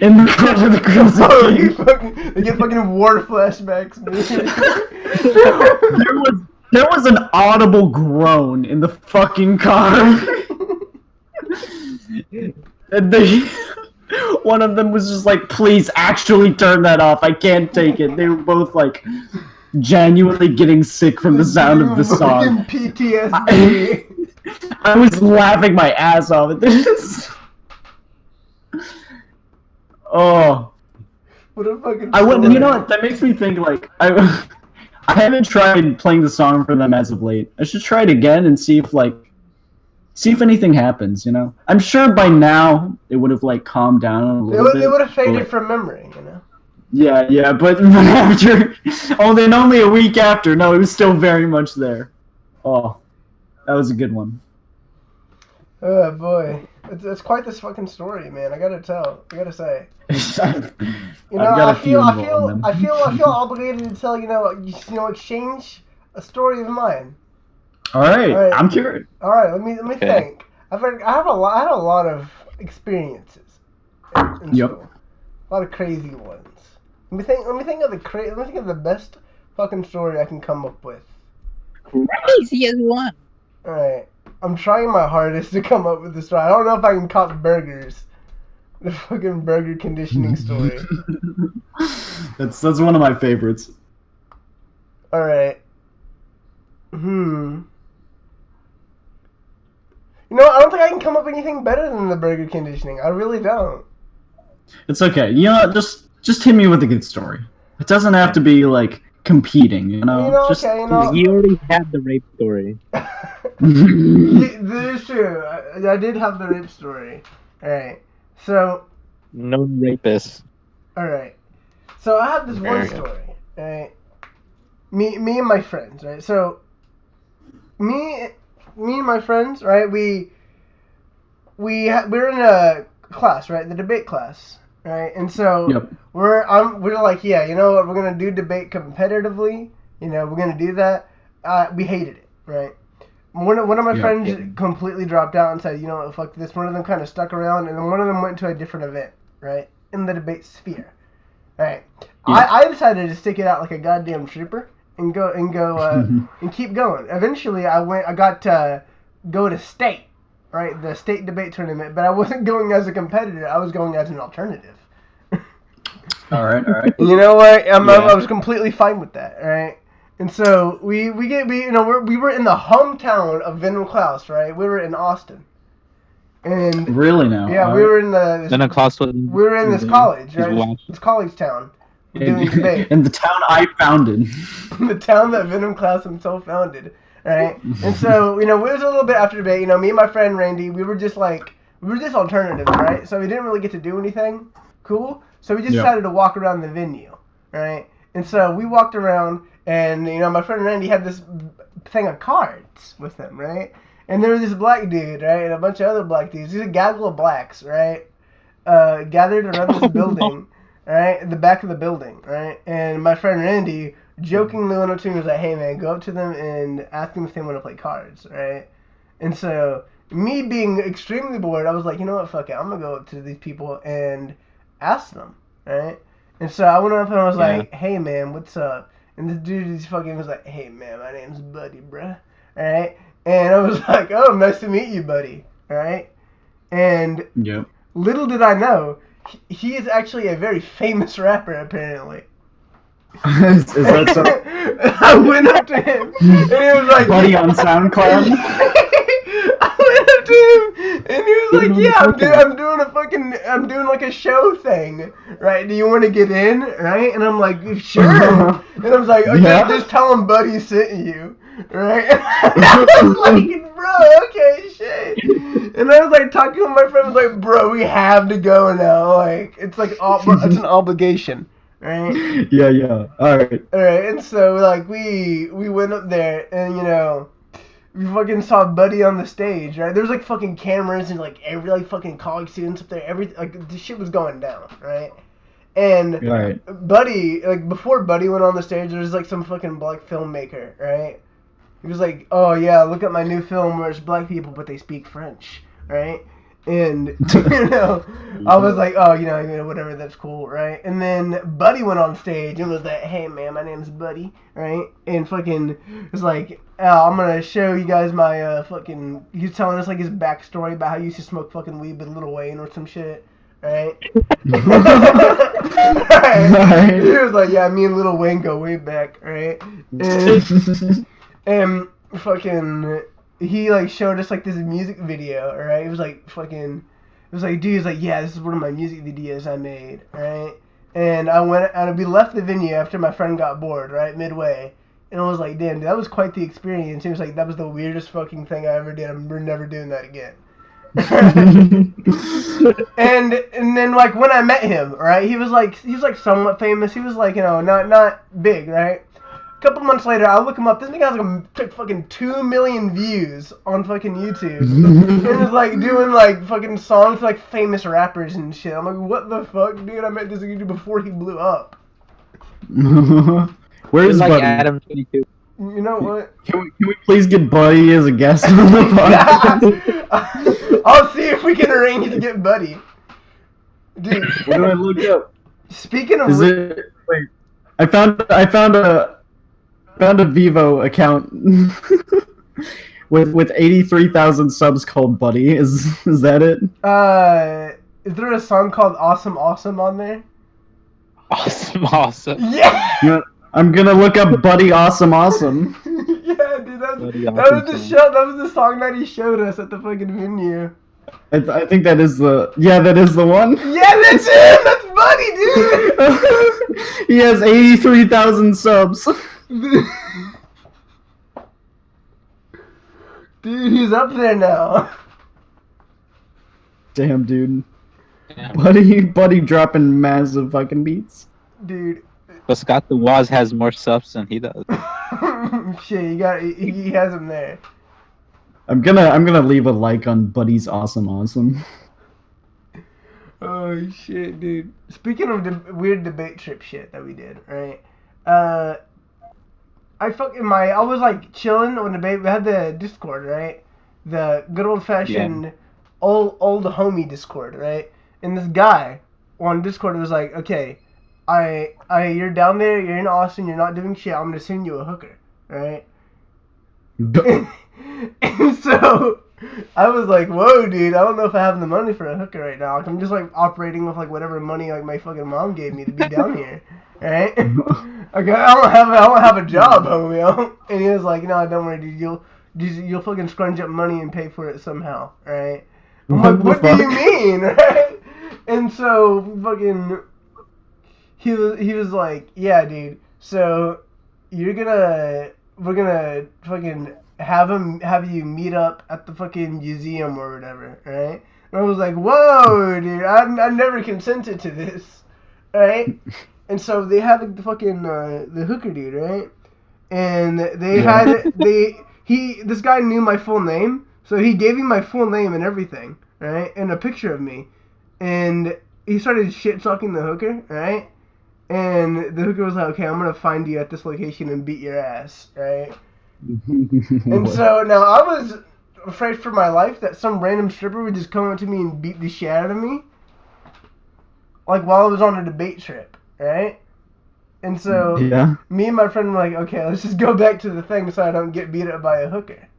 In the Court of the Crimson King. They get fucking war flashbacks, man. There was an audible groan in the fucking car. And one of them was just like, please actually turn that off. I can't take it. They were both like genuinely getting sick from the sound of the song. PTSD. I was laughing my ass off at this. Oh. What a fucking I wouldn't. You know what? That makes me think. Like I haven't tried playing the song for them as of late. I should try it again and see if anything happens. You know, I'm sure by now it would have like calmed down a little bit. It would have faded from memory. You know. Yeah, but after only a week after, no, it was still very much there. Oh, that was a good one. Oh boy, it's quite this fucking story, man. I gotta say. You know, I feel obligated to tell exchange a story of mine. All right. I'm curious. All right, let me think. I had a lot of experiences in school. A lot of crazy ones. Let me think of the best fucking story I can come up with. Craziest one. All right, I'm trying my hardest to come up with the story. I don't know if I can cop burgers. The fucking burger conditioning story. That's one of my favorites. All right. You know, I don't think I can come up with anything better than the burger conditioning. I really don't. It's okay. You know, just hit me with a good story. It doesn't have to be like competing. You know. You already had the rape story. That is true. I did have the rape story. All right. So. No rapists. All right. So I have this one story. All right. Me and my friends. Right. So. Me and my friends, right? We're in a class, right? The debate class, right? And so we're like, yeah, you know what? We're gonna do debate competitively. You know, we're gonna do that. We hated it, right? One of my friends completely dropped out and said, you know what, fuck this. One of them kind of stuck around, and then one of them went to a different event, right? In the debate sphere, right? Yeah. I decided to stick it out like a goddamn trooper. And go and keep going. Eventually, I got to go to state, right? The state debate tournament, but I wasn't going as a competitor. I was going as an alternative. All right. You know what? I was completely fine with that, right? And so we were in the hometown of Venom Klaus, right? We were in Austin. And really now? Yeah, we were in this college, right? This college town. Doing debate. In the town I founded. The town that Venom Klaus himself founded, right? And so, it was a little bit after debate. Me and my friend Randy, we were just alternatives, right? So we didn't really get to do anything cool. So we just decided to walk around the venue, right? And so we walked around, and my friend Randy had this thing of cards with him, right? And there was this black dude, right, and a bunch of other black dudes. These are a gaggle of blacks, right? Gathered around this building. Right, at the back of the building, right? And my friend Randy jokingly went up to me and was like, hey man, go up to them and ask them if they want to play cards, right? And so, me being extremely bored, I was like, you know what, fuck it, I'm gonna go up to these people and ask them, right? And so I went up and I was like, hey man, what's up? And this dude was like, hey man, my name's Buddy, bruh, right? And I was like, oh, nice to meet you, buddy, right? And little did I know, he is actually a very famous rapper, apparently. Is that so? I went up to him, and he was like, Buddy on SoundCloud? I went up to him, and he was like, yeah, I'm doing like a show thing, right? Do you want to get in, right? And I'm like, sure. And I was like, okay, just tell him Buddy sent you. Right? And I was like, bro, okay, shit. And I was like talking with my friend, I was like, bro, we have to go now. Like, it's like, it's an obligation, right? Yeah. Alright. And so, like, we went up there, and, we fucking saw Buddy on the stage, right? There's, like, fucking cameras and, like, every, like, fucking college students up there. This shit was going down, right? And Right. Buddy, like before Buddy went on the stage, there was like some fucking black filmmaker, right? He was like, "Oh yeah, look at my new film where it's black people but they speak French, right?" And I was like, "Oh, whatever, that's cool, right?" And then Buddy went on stage and was like, "Hey man, my name's Buddy, right?" And fucking was like, "I'm gonna show you guys my fucking." He's telling us like his backstory about how he used to smoke fucking weed with Lil Wayne or some shit. Right? Right. He was like, yeah, me and Lil Wayne go way back, right? And fucking, he like showed us like this music video, right? It was like, dude, he's like, yeah, this is one of my music videos I made, right? And we left the venue after my friend got bored, right, midway. And I was like, damn, dude, that was quite the experience. He was like, that was the weirdest fucking thing I ever did. We're never doing that again. and then like when I met him, right, he was like somewhat famous. He was like, not big, right? A couple months later, I look him up. This nigga has like fucking 2 million views on fucking YouTube, and is like doing like fucking songs for, like famous rappers and shit. I'm like, what the fuck, dude? I met this dude before he blew up. Where's like Buddy? Adam 22. You know what? Can we please get Buddy as a guest on the podcast? I'll see if we can arrange to get Buddy. Dude, What do I look up? speaking of... Wait. I found a Vivo account with 83,000 subs called Buddy. Is that it? Is there a song called Awesome Awesome on there? Awesome. Yeah! You know, I'm gonna look up Buddy Awesome Awesome. Yeah, dude, that was the Awesome. show. That was the song that he showed us at the fucking venue. I think that is the one. Yeah, that's him. That's Buddy, dude. He has 83,000 subs. Dude, he's up there now. Damn, dude. Yeah. Buddy dropping massive fucking beats. Dude. But Scott the Woz has more subs than he does. Shit, he has him there. I'm gonna leave a like on Buddy's Awesome. Oh shit, dude. Speaking of weird debate trip shit that we did, right? I was like chilling on debate. We had the Discord, right? The good old fashioned old homie Discord, right? And this guy on Discord was like, okay, you're down there, you're in Austin, you're not doing shit. I'm gonna send you a hooker, right? And so I was like, whoa, dude, I don't know if I have the money for a hooker right now. Like, I'm just like operating with like whatever money like my fucking mom gave me to be down here, right? Okay, I don't have a job, homie. And he was like, no, don't worry, dude. You'll fucking scrunch up money and pay for it somehow, right? I'm like, what do you mean, right? And so fucking he was like, yeah, dude. So we're gonna fucking have you meet up at the fucking museum or whatever, right? And I was like, whoa, dude, I've never consented to this, right? And so they had like the fucking the hooker dude, right? And this guy knew my full name, so he gave me my full name and everything, right? And a picture of me, and he started shit talking the hooker, right? And the hooker was like, okay, I'm gonna find you at this location and beat your ass, right? And so now I was afraid for my life that some random stripper would just come up to me and beat the shit out of me, like while I was on a debate trip, right? And so me and my friend were like, okay, let's just go back to the thing so I don't get beat up by a hooker.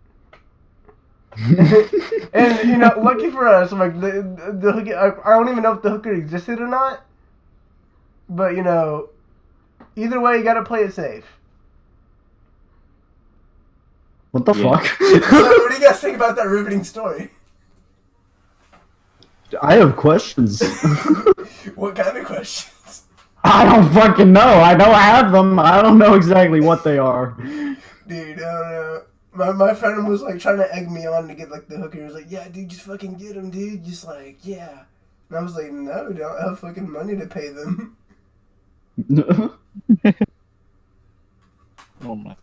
And lucky for us, like the hooker, I don't even know if the hooker existed or not, but either way, you gotta play it safe. What the fuck? So what do you guys think about that riveting story? I have questions. What kind of questions? I don't fucking know. I don't have them. I don't know exactly what they are. Dude, I don't know. My friend was like trying to egg me on to get like the hooker. He was like, yeah, dude, just fucking get him, dude. Just like, yeah. And I was like, no, I don't have fucking money to pay them. Oh my.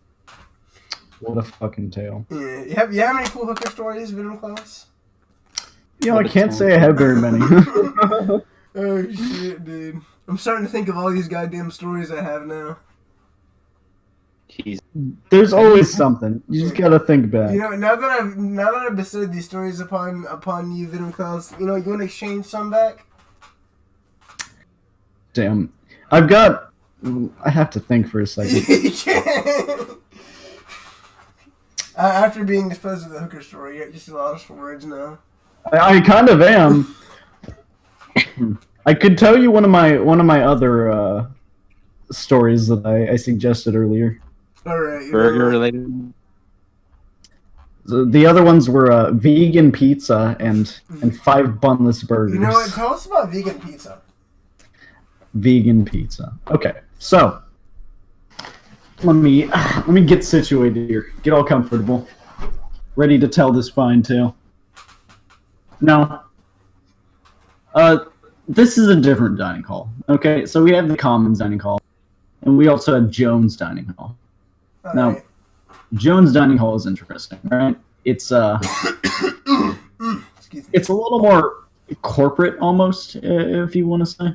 What a fucking tale. Yeah. You have any cool hooker stories, Venom Klaus? I can't say I have very many. Oh shit, dude. I'm starting to think of all these goddamn stories I have now. Jeez. There's always something. You just gotta think back. You know, now that I've bestowed these stories upon you, Venom Klaus, you want to exchange some back? Damn. I have to think for a second. You can't. After being disposed of the hooker story, you're just a lot of words now. I kind of am. I could tell you one of my other stories that I suggested earlier. All right. Burger related. The other ones were vegan pizza and 5 bunless burgers. You know what? Tell us about vegan pizza. Vegan pizza. Okay, so let me get situated here. Get all comfortable. Ready to tell this fine tale. Now, this is a different dining hall. Okay, so we have the Commons dining hall, and we also have Jones dining hall. All Now, right. Jones dining hall is interesting, right? It's Excuse me. it's a little more corporate almost, if you want to say.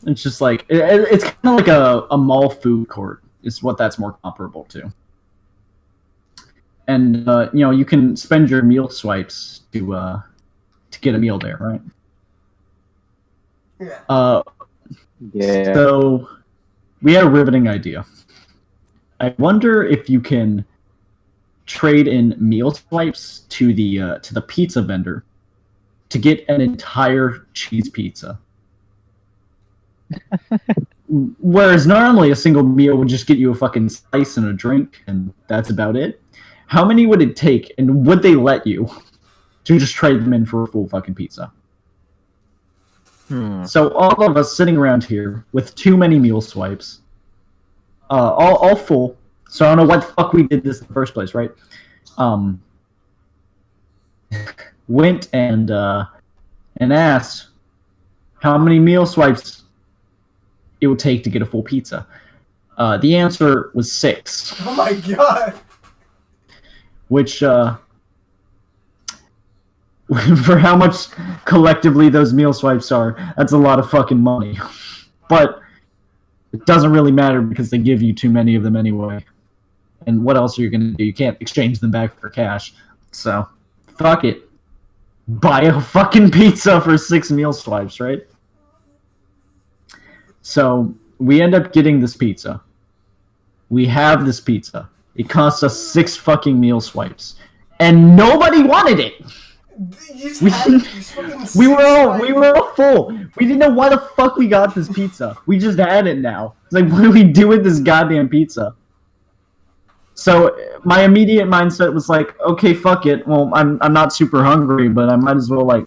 It's just like it's kind of like a mall food court is what that's more comparable to. And you can spend your meal swipes to get a meal there, right? Yeah. Yeah. So we had a riveting idea. I wonder if you can trade in meal swipes to the pizza vendor to get an entire cheese pizza. Whereas normally a single meal would just get you a fucking slice and a drink, and that's about it. How many would it take, and would they let you to just trade them in for a full fucking pizza? So all of us sitting around here with too many meal swipes, all full. So I don't know what the fuck we did this in the first place, right? Went and asked how many meal swipes it would take to get a full pizza. The answer was 6. Oh my god. Which, for how much collectively those meal swipes are, that's a lot of fucking money. But it doesn't really matter because they give you too many of them anyway. And what else are you going to do? You can't exchange them back for cash. So, fuck it. Buy a fucking pizza for 6 meal swipes, right? So, we end up getting this pizza. We have this pizza. It cost us 6 fucking meal swipes. And nobody wanted it! We were all full. We didn't know why the fuck we got this pizza. We just had it now. It's like, what do we do with this goddamn pizza? So my immediate mindset was like, okay, fuck it. Well, I'm not super hungry, but I might as well like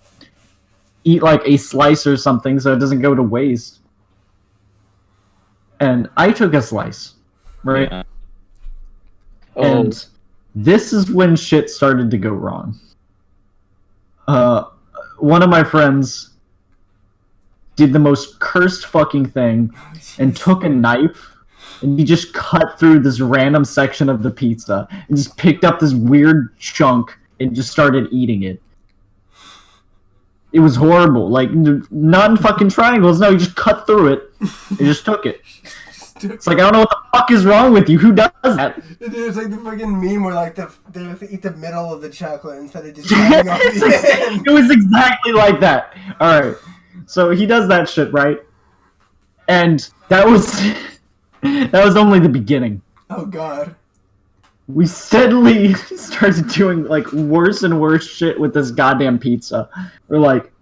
eat like a slice or something so it doesn't go to waste. And I took a slice, right? Yeah. And this is when shit started to go wrong. One of my friends did the most cursed fucking thing and took a knife and he just cut through this random section of the pizza and just picked up this weird chunk and just started eating it. It was horrible. Like, not in fucking triangles. No, he just cut through it and just took it. It's like, I don't know what the fuck is wrong with you. Who does that? It's like the fucking meme where like they eat the middle of the chocolate instead of just cutting off the end. It was exactly like that. Alright. So he does that shit, right? And that was only the beginning. Oh god. We steadily started doing like worse and worse shit with this goddamn pizza. We're like,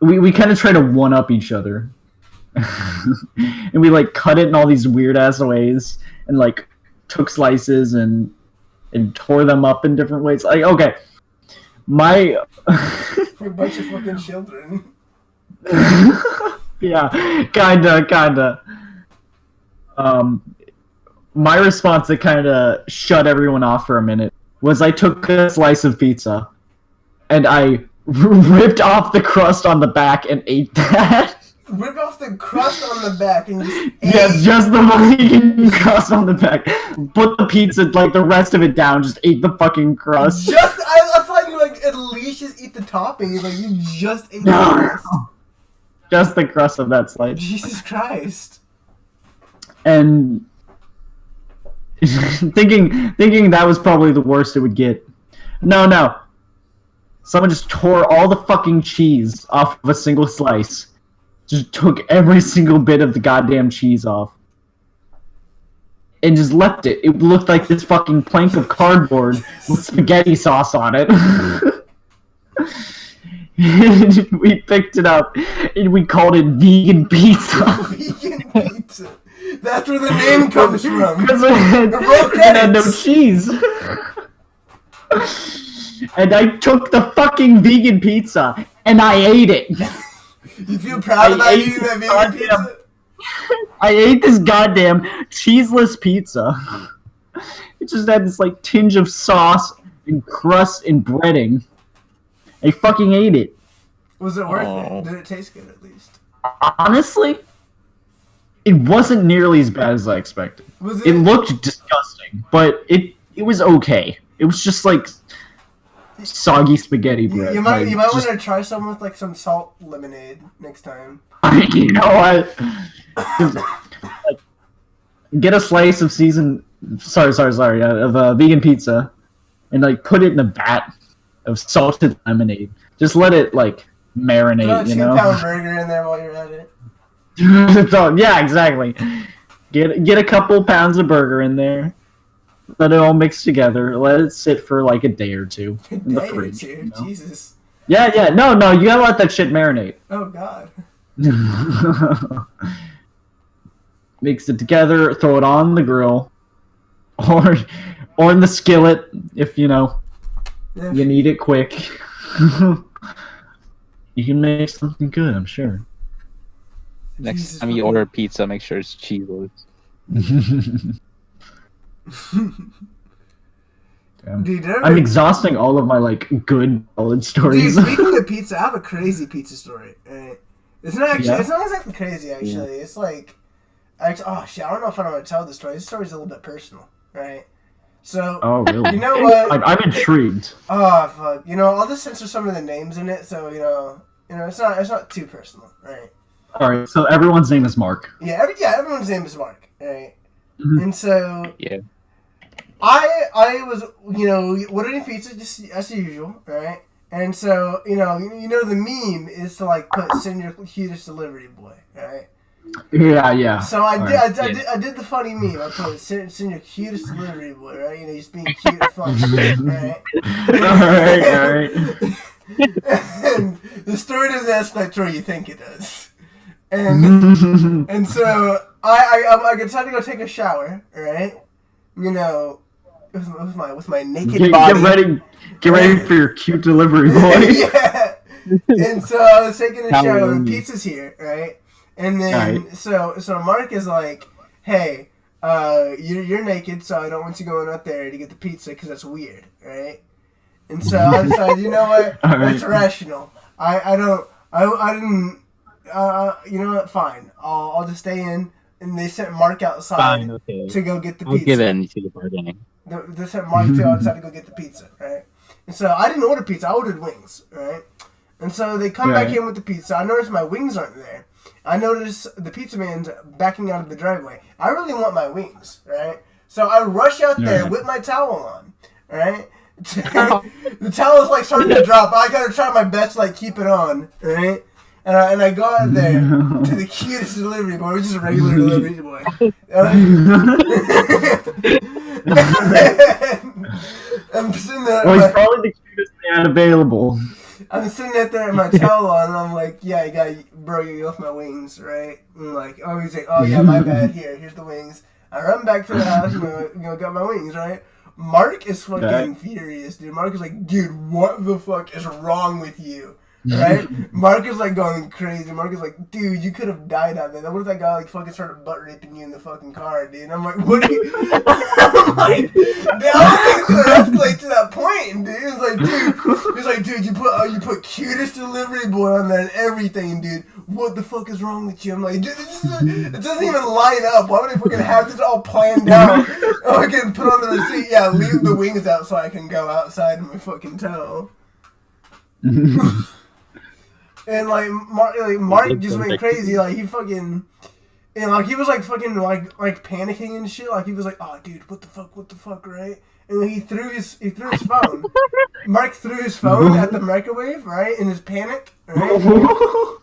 we kind of try to one up each other. And we like cut it in all these weird ass ways and like took slices and tore them up in different ways. Like, okay, We're a bunch of fucking children. yeah, kinda. My response that kind of shut everyone off for a minute was I took a slice of pizza and I ripped off the crust on the back and ate that. Rip off the crust on the back and just Yes, just the fucking crust on the back. Put the pizza, like the rest of it down, just ate the fucking crust. I thought you like at least just eat the topping. Like you just ate the crust. Just the crust of that slice. Jesus Christ. And thinking that was probably the worst it would get. No. Someone just tore all the fucking cheese off of a single slice. Just took every single bit of the goddamn cheese off. And just left it. It looked like this fucking plank of cardboard with spaghetti sauce on it. And we picked it up and we called it vegan pizza. Vegan pizza. That's where the name comes from. Because it had no cheese. And I took the fucking vegan pizza and I ate it. You feel proud about eating that vegan pizza? I ate this goddamn cheeseless pizza. It just had this like tinge of sauce and crust and breading. I fucking ate it. Was it worth it? Did it taste good at least? Honestly, it wasn't nearly as bad as I expected. Was It looked disgusting, but it was okay. It was just like soggy spaghetti bread. You might just, want to try some with like some salt lemonade next time. You know what? Like, get a slice of of vegan pizza, and like put it in a vat of salted lemonade. Just let it like marinate. Throw a 2-pound burger in there while you're at it. So, yeah, exactly. Get a couple pounds of burger in there. Let it all mix together. Let it sit for like a day or two in the fridge. You know? Jesus. Yeah. No. You gotta let that shit marinate. Oh God. Mix it together. Throw it on the grill, or in the skillet if you know you need it quick. You can make something good, I'm sure. Next time you order pizza, make sure it's cheeseless. Dude, I'm exhausting all of my like good solid stories. Dude, speaking of pizza, I have a crazy pizza story. Right? It's not actually. Yeah. It's not exactly crazy. Actually, it's like, oh shit! I don't know if I'm gonna tell the story. This story's a little bit personal, right? So, oh really? You know what? I'm intrigued. Oh fuck! You know, I'll just censor some of the names in it, so you know, it's not too personal, right? All right. So everyone's name is Mark. Yeah, everyone's name is Mark, right? Mm-hmm. And so, yeah, I was, you know, ordering pizza just as usual, right? And so, you know, the meme is to like send your cutest delivery boy, right? Yeah. So I did the funny meme. I put send your cutest delivery boy, right? You know, just being cute and fun, right? All right. And the story doesn't escalate where you think it does. And so I decided to go take a shower, right? You know, with my naked body. Get ready for your cute delivery boy. Yeah. And so I was taking a shower. And pizza's here, right? And then so Mark is like, "Hey, you're naked, so I don't want you going up there to get the pizza because that's weird, right?" And so I decided, you know what? That's rational. I didn't. You know what? Fine. I'll just stay in. And they sent Mark outside to go get the pizza. I'll give in to the bargaining. They sent Mark outside to go get the pizza, right? And so I didn't order pizza. I ordered wings, right? And so they come back in with the pizza. I noticed my wings aren't there. I noticed the pizza man's backing out of the driveway. I really want my wings, right? So I rush out there with my towel on, right? The towel is like starting to drop. I gotta try my best to like keep it on, right? And I go out there to the cutest delivery boy, which is a regular delivery boy. I'm sitting there. Well, he's probably the cutest man available. I'm sitting there with my towel on, and I'm like, "Yeah, you left my wings, right?" And I'm like, "Oh," he's like, "Oh yeah, my bad. Here's the wings." I run back to the house, and got my wings, right? Mark is fucking furious, dude. Mark is like, "Dude, what the fuck is wrong with you?" Right? Mark is like going crazy. Mark is like, "Dude, you could have died out there. What if that guy like fucking started butt raping you in the fucking car, dude?" And I'm like, "What are you?" I'm like, "Dude, I don't think it's gonna escalate to that point, dude." He's like, "Dude, you put cutest delivery boy on there and everything, dude. What the fuck is wrong with you?" I'm like, "Dude, it doesn't even line up. Why would I fucking have this all planned out? Oh, I can put on the receipt. Yeah, leave the wings out so I can go outside in my fucking towel." And like Mark just went crazy. Like he fucking, and like he was like fucking like panicking and shit. Like he was like, "Oh, dude, what the fuck, right?" And then he threw his phone. Mark threw his phone at the microwave, right, in his panic, right,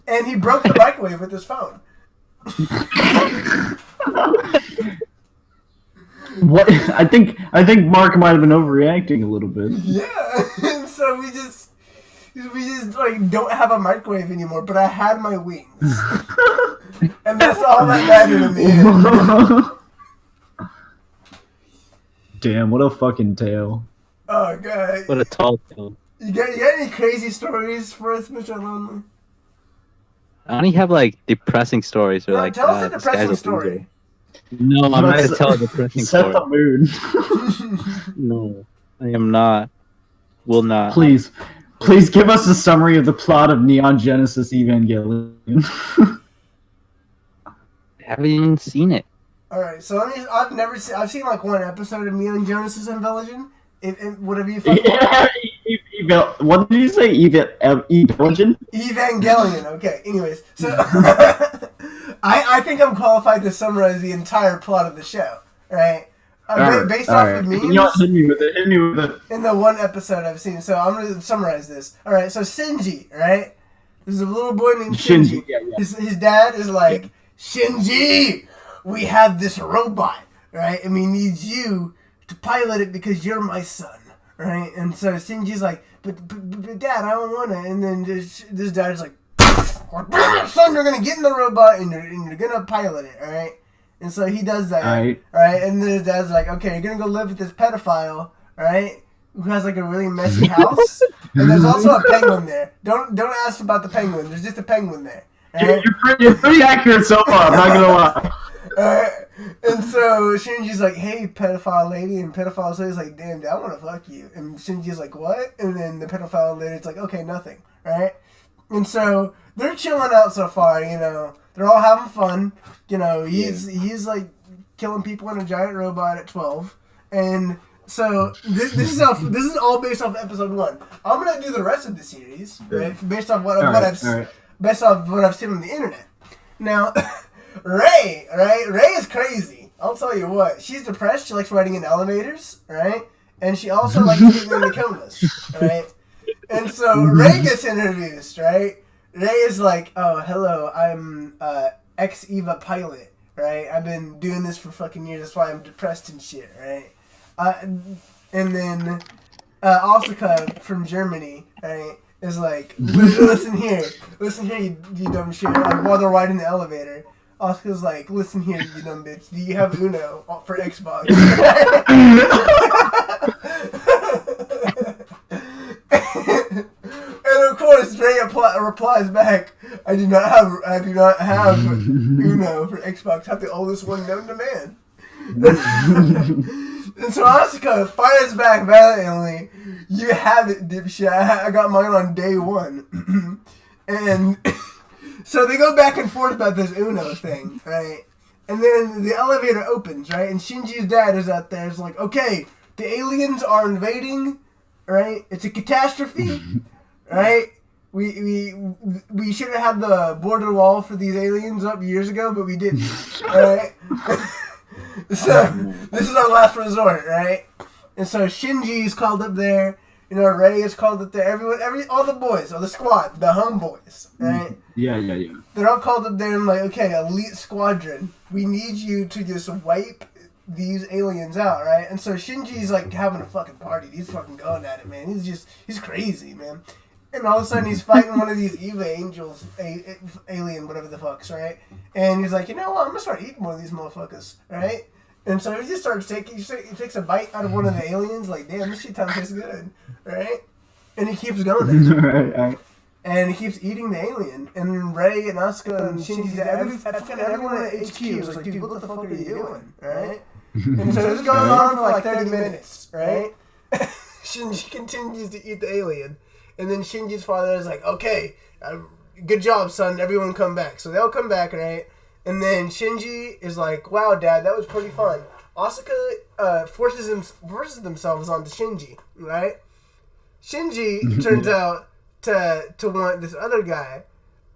and he broke the microwave with his phone. What? I think Mark might have been overreacting a little bit. Yeah, and so we just like don't have a microwave anymore. But I had my wings, and that's all that mattered in the end. Damn, what a fucking tale. Oh god. What a tall tale. You got any crazy stories for us, Mr. Lonely? I only have like depressing stories or No, like tell us a this guy's depressing a story. loser. No, I'm not gonna tell a depressing Set story. the mood. No, I am not. Will not. Please give us a summary of the plot of Neon Genesis Evangelion. I haven't even seen it. Alright, so I've seen like one episode of Neon Genesis Evangelion. Whatever you fucking What did you say? Evangelion? Evangelion, okay. Anyways, so I think I'm qualified to summarize the entire plot of the show, right? Based off of memes. Hit me with it. In the one episode I've seen, so I'm gonna summarize this. Alright, so Shinji, right? There's a little boy named Shinji. Yeah. His dad is like, Shinji, we have this robot, right? And we need you to pilot it because you're my son, right? And so Shinji's like, but Dad, I don't want to. And then this dad's like, son, you're gonna get in the robot and you're gonna pilot it, all right? And so he does that, all right? And then his dad's like, okay, you're gonna go live with this pedophile, all right? Who has like a really messy house, and there's also a penguin there. Don't ask about the penguin. There's just a penguin there. Right? You're pretty accurate so far. I'm not gonna lie. And so Shinji's like, hey, pedophile lady, and pedophile lady's like, damn, dude, I want to fuck you. And Shinji's like, what? And then the pedophile lady's like, okay, nothing, right? And so they're chilling out so far, you know. They're all having fun. You know, he's like killing people in a giant robot at 12. And so this is all based off episode 1. I'm gonna do the rest of the series, right? Based off based off what I've seen on the internet. Now, Ray, right? Ray is crazy. I'll tell you what. She's depressed. She likes riding in elevators, right? And she also likes getting into comas, right? And so Ray gets introduced, right? Ray is like, oh, hello, I'm ex-Eva pilot, right? I've been doing this for fucking years. That's why I'm depressed and shit, right? And then Asuka from Germany, right, is like, listen here, you dumb shit. Like, while they're riding the elevator, Asuka's like, listen here, you dumb bitch. Do you have Uno for Xbox? And of course, Ray replies back, I do not have Uno for Xbox. I'm the oldest one known to man. And so Asuka fires back valiantly. You have it, dipshit. I got mine on day 1. And so they go back and forth about this Uno thing, right? And then the elevator opens, right? And Shinji's dad is out there. It's like, okay, the aliens are invading, right? It's a catastrophe, right? We should have had the border wall for these aliens up years ago, but we didn't, right? So this is our last resort, right? And so Shinji's called up there. You know, Ray is called up there. All the boys, or the squad, the homeboys, right? Yeah. They're all called up there and like, okay, elite squadron, we need you to just wipe these aliens out, right? And so Shinji's like having a fucking party. He's fucking going at it, man. He's crazy, man. And all of a sudden he's fighting one of these Eva angels, alien, whatever the fucks, right? And he's like, you know what? I'm gonna start eating one of these motherfuckers, right? And so he just starts he takes a bite out of one of the aliens, like, damn, this shit tastes good, right? And he keeps going. Right. And he keeps eating the alien. And Ray and Asuka and Shinji, everyone at HQ is like, dude, what the fuck are you doing, right? And so this goes on for like 30 minutes, right? Shinji continues to eat the alien. And then Shinji's father is like, okay, good job, son. Everyone come back. So they all come back, right? And then Shinji is like, wow, Dad, that was pretty fun. Asuka forces themselves onto Shinji, right? Shinji turns out to want this other guy,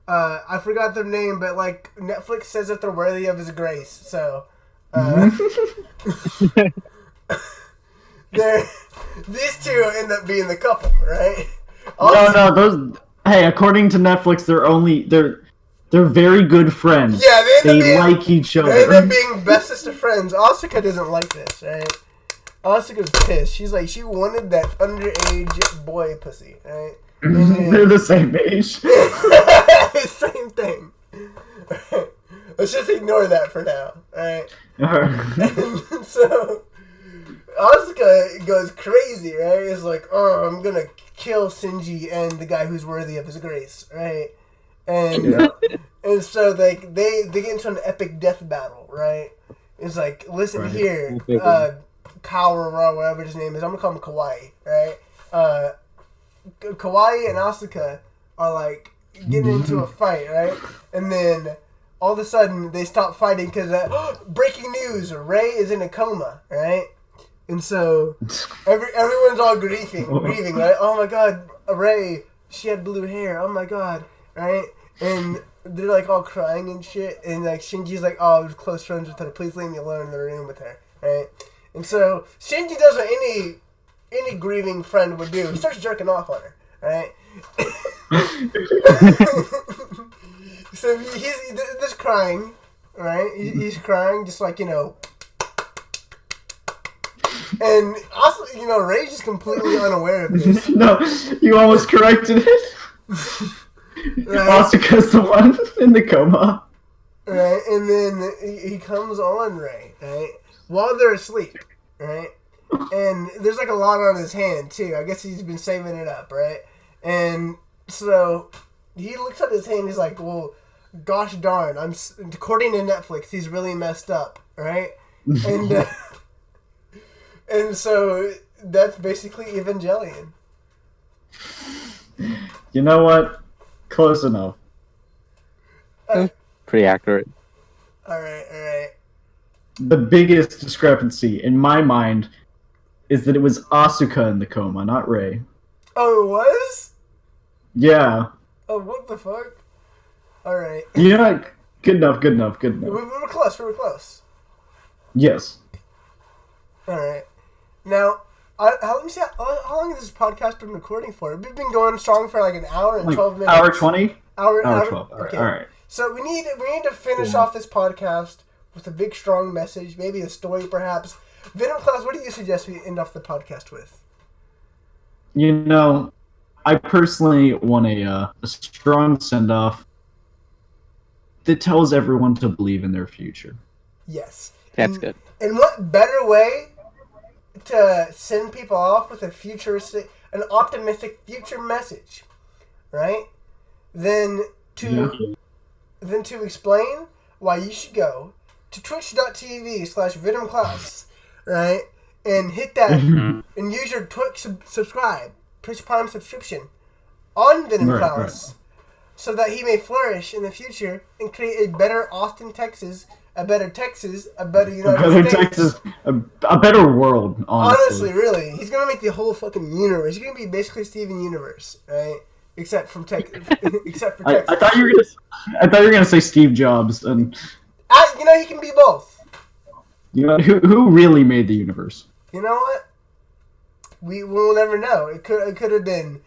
I forgot their name, but like Netflix says that they're worthy of his grace. So, these two end up being the couple, right? No, those. Hey, according to Netflix, they're very good friends. Yeah, they like each other. They end up being bestest of friends. Asuka doesn't like this, right? Asuka's pissed. She's like, she wanted that underage boy pussy, right? They're the same age. Same thing. Let's just ignore that for now, alright? And so, Asuka goes crazy, right? It's like, oh, I'm gonna kill Shinji and the guy who's worthy of his grace, right? And and so they get into an epic death battle, right? It's like, listen here, Kaoru or whatever his name is. I'm gonna call him Kawaii, right? Kawaii and Asuka are like getting into a fight, right? And then all of a sudden they stop fighting because breaking news: Rei is in a coma, right? And so everyone's all grieving, right? Oh my god, Rei, she had blue hair. Oh my god, right? And they're like all crying and shit. And like Shinji's like, oh, I was close friends with her. Please leave me alone in the room with her, right? And so Shinji does what any grieving friend would do. He starts jerking off on her, right? So he's just crying, right? He's crying just like, and also, Rei's just completely unaware of this. No, you almost corrected it. Right? Asuka's the one in the coma. Right, and then he comes on Rei, right? While they're asleep, right? And there's like a lot on his hand, too. I guess he's been saving it up, right? And so he looks at his hand, he's like, well, gosh darn, according to Netflix, he's really messed up, right? And and so that's basically Evangelion. You know what? Close enough. Pretty accurate. Alright. The biggest discrepancy in my mind is that it was Asuka in the coma, not Rei. Oh, it was? Yeah. Oh, what the fuck? Alright. You know what? Good enough. We were close. Yes. Alright. Now, let me see, how long has this podcast been recording for? We've been going strong for like an hour and 12 minutes. Hour 20? Hour 12. Okay. Alright. So we need to finish off this podcast with a big, strong message, maybe a story perhaps. Venom Claus, what do you suggest we end off the podcast with? I personally want a strong send-off that tells everyone to believe in their future. Yes. That's good. And what better way to send people off with an optimistic future message, right? Than to explain why you should go to twitch.tv/VenomClass, right? And hit that and use your Twitch Twitch Prime subscription on Venom Claus, so that he may flourish in the future and create a better Austin, Texas, a better Texas, a better United States. Texas, a better world, honestly. Honestly, really. He's going to make the whole fucking universe. He's going to be basically Steven Universe, right? Except for Texas. I thought you were gonna say Steve Jobs, and he can be both. Who really made the universe? You know what? We'll never know. It could have been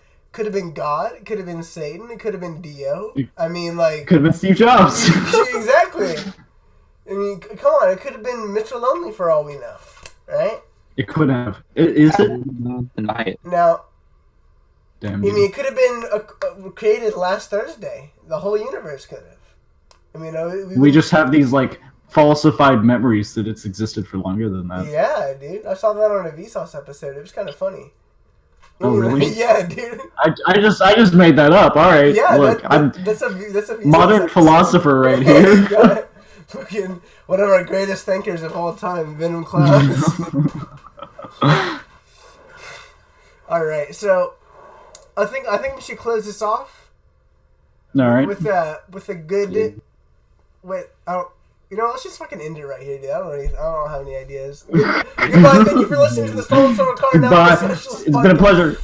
God. It could have been Satan. It could have been Dio. I mean, like, could have been Steve Jobs. Exactly. I mean, come on. It could have been Mr. Lonely for all we know, right? It could have. Is it? Deny it. Now. Damn. I mean, it could have been created last Thursday. The whole universe could have. I mean, we just have these like falsified memories that it's existed for longer than that. Yeah, dude. I saw that on a Vsauce episode. It was kind of funny. Oh, really? Yeah, dude. I just made that up. All right. Yeah, look, that's a Vsauce modern episode. philosopher right here. Yeah. Fucking one of our greatest thinkers of all time, Venom Claus. All right, so. I think we should close this off. All right. With a good. Wait, let's just fucking end it right here, dude. I don't have any ideas. Goodbye. Thank you for listening to the Stolen Silver Car. Goodbye. It's been a pleasure.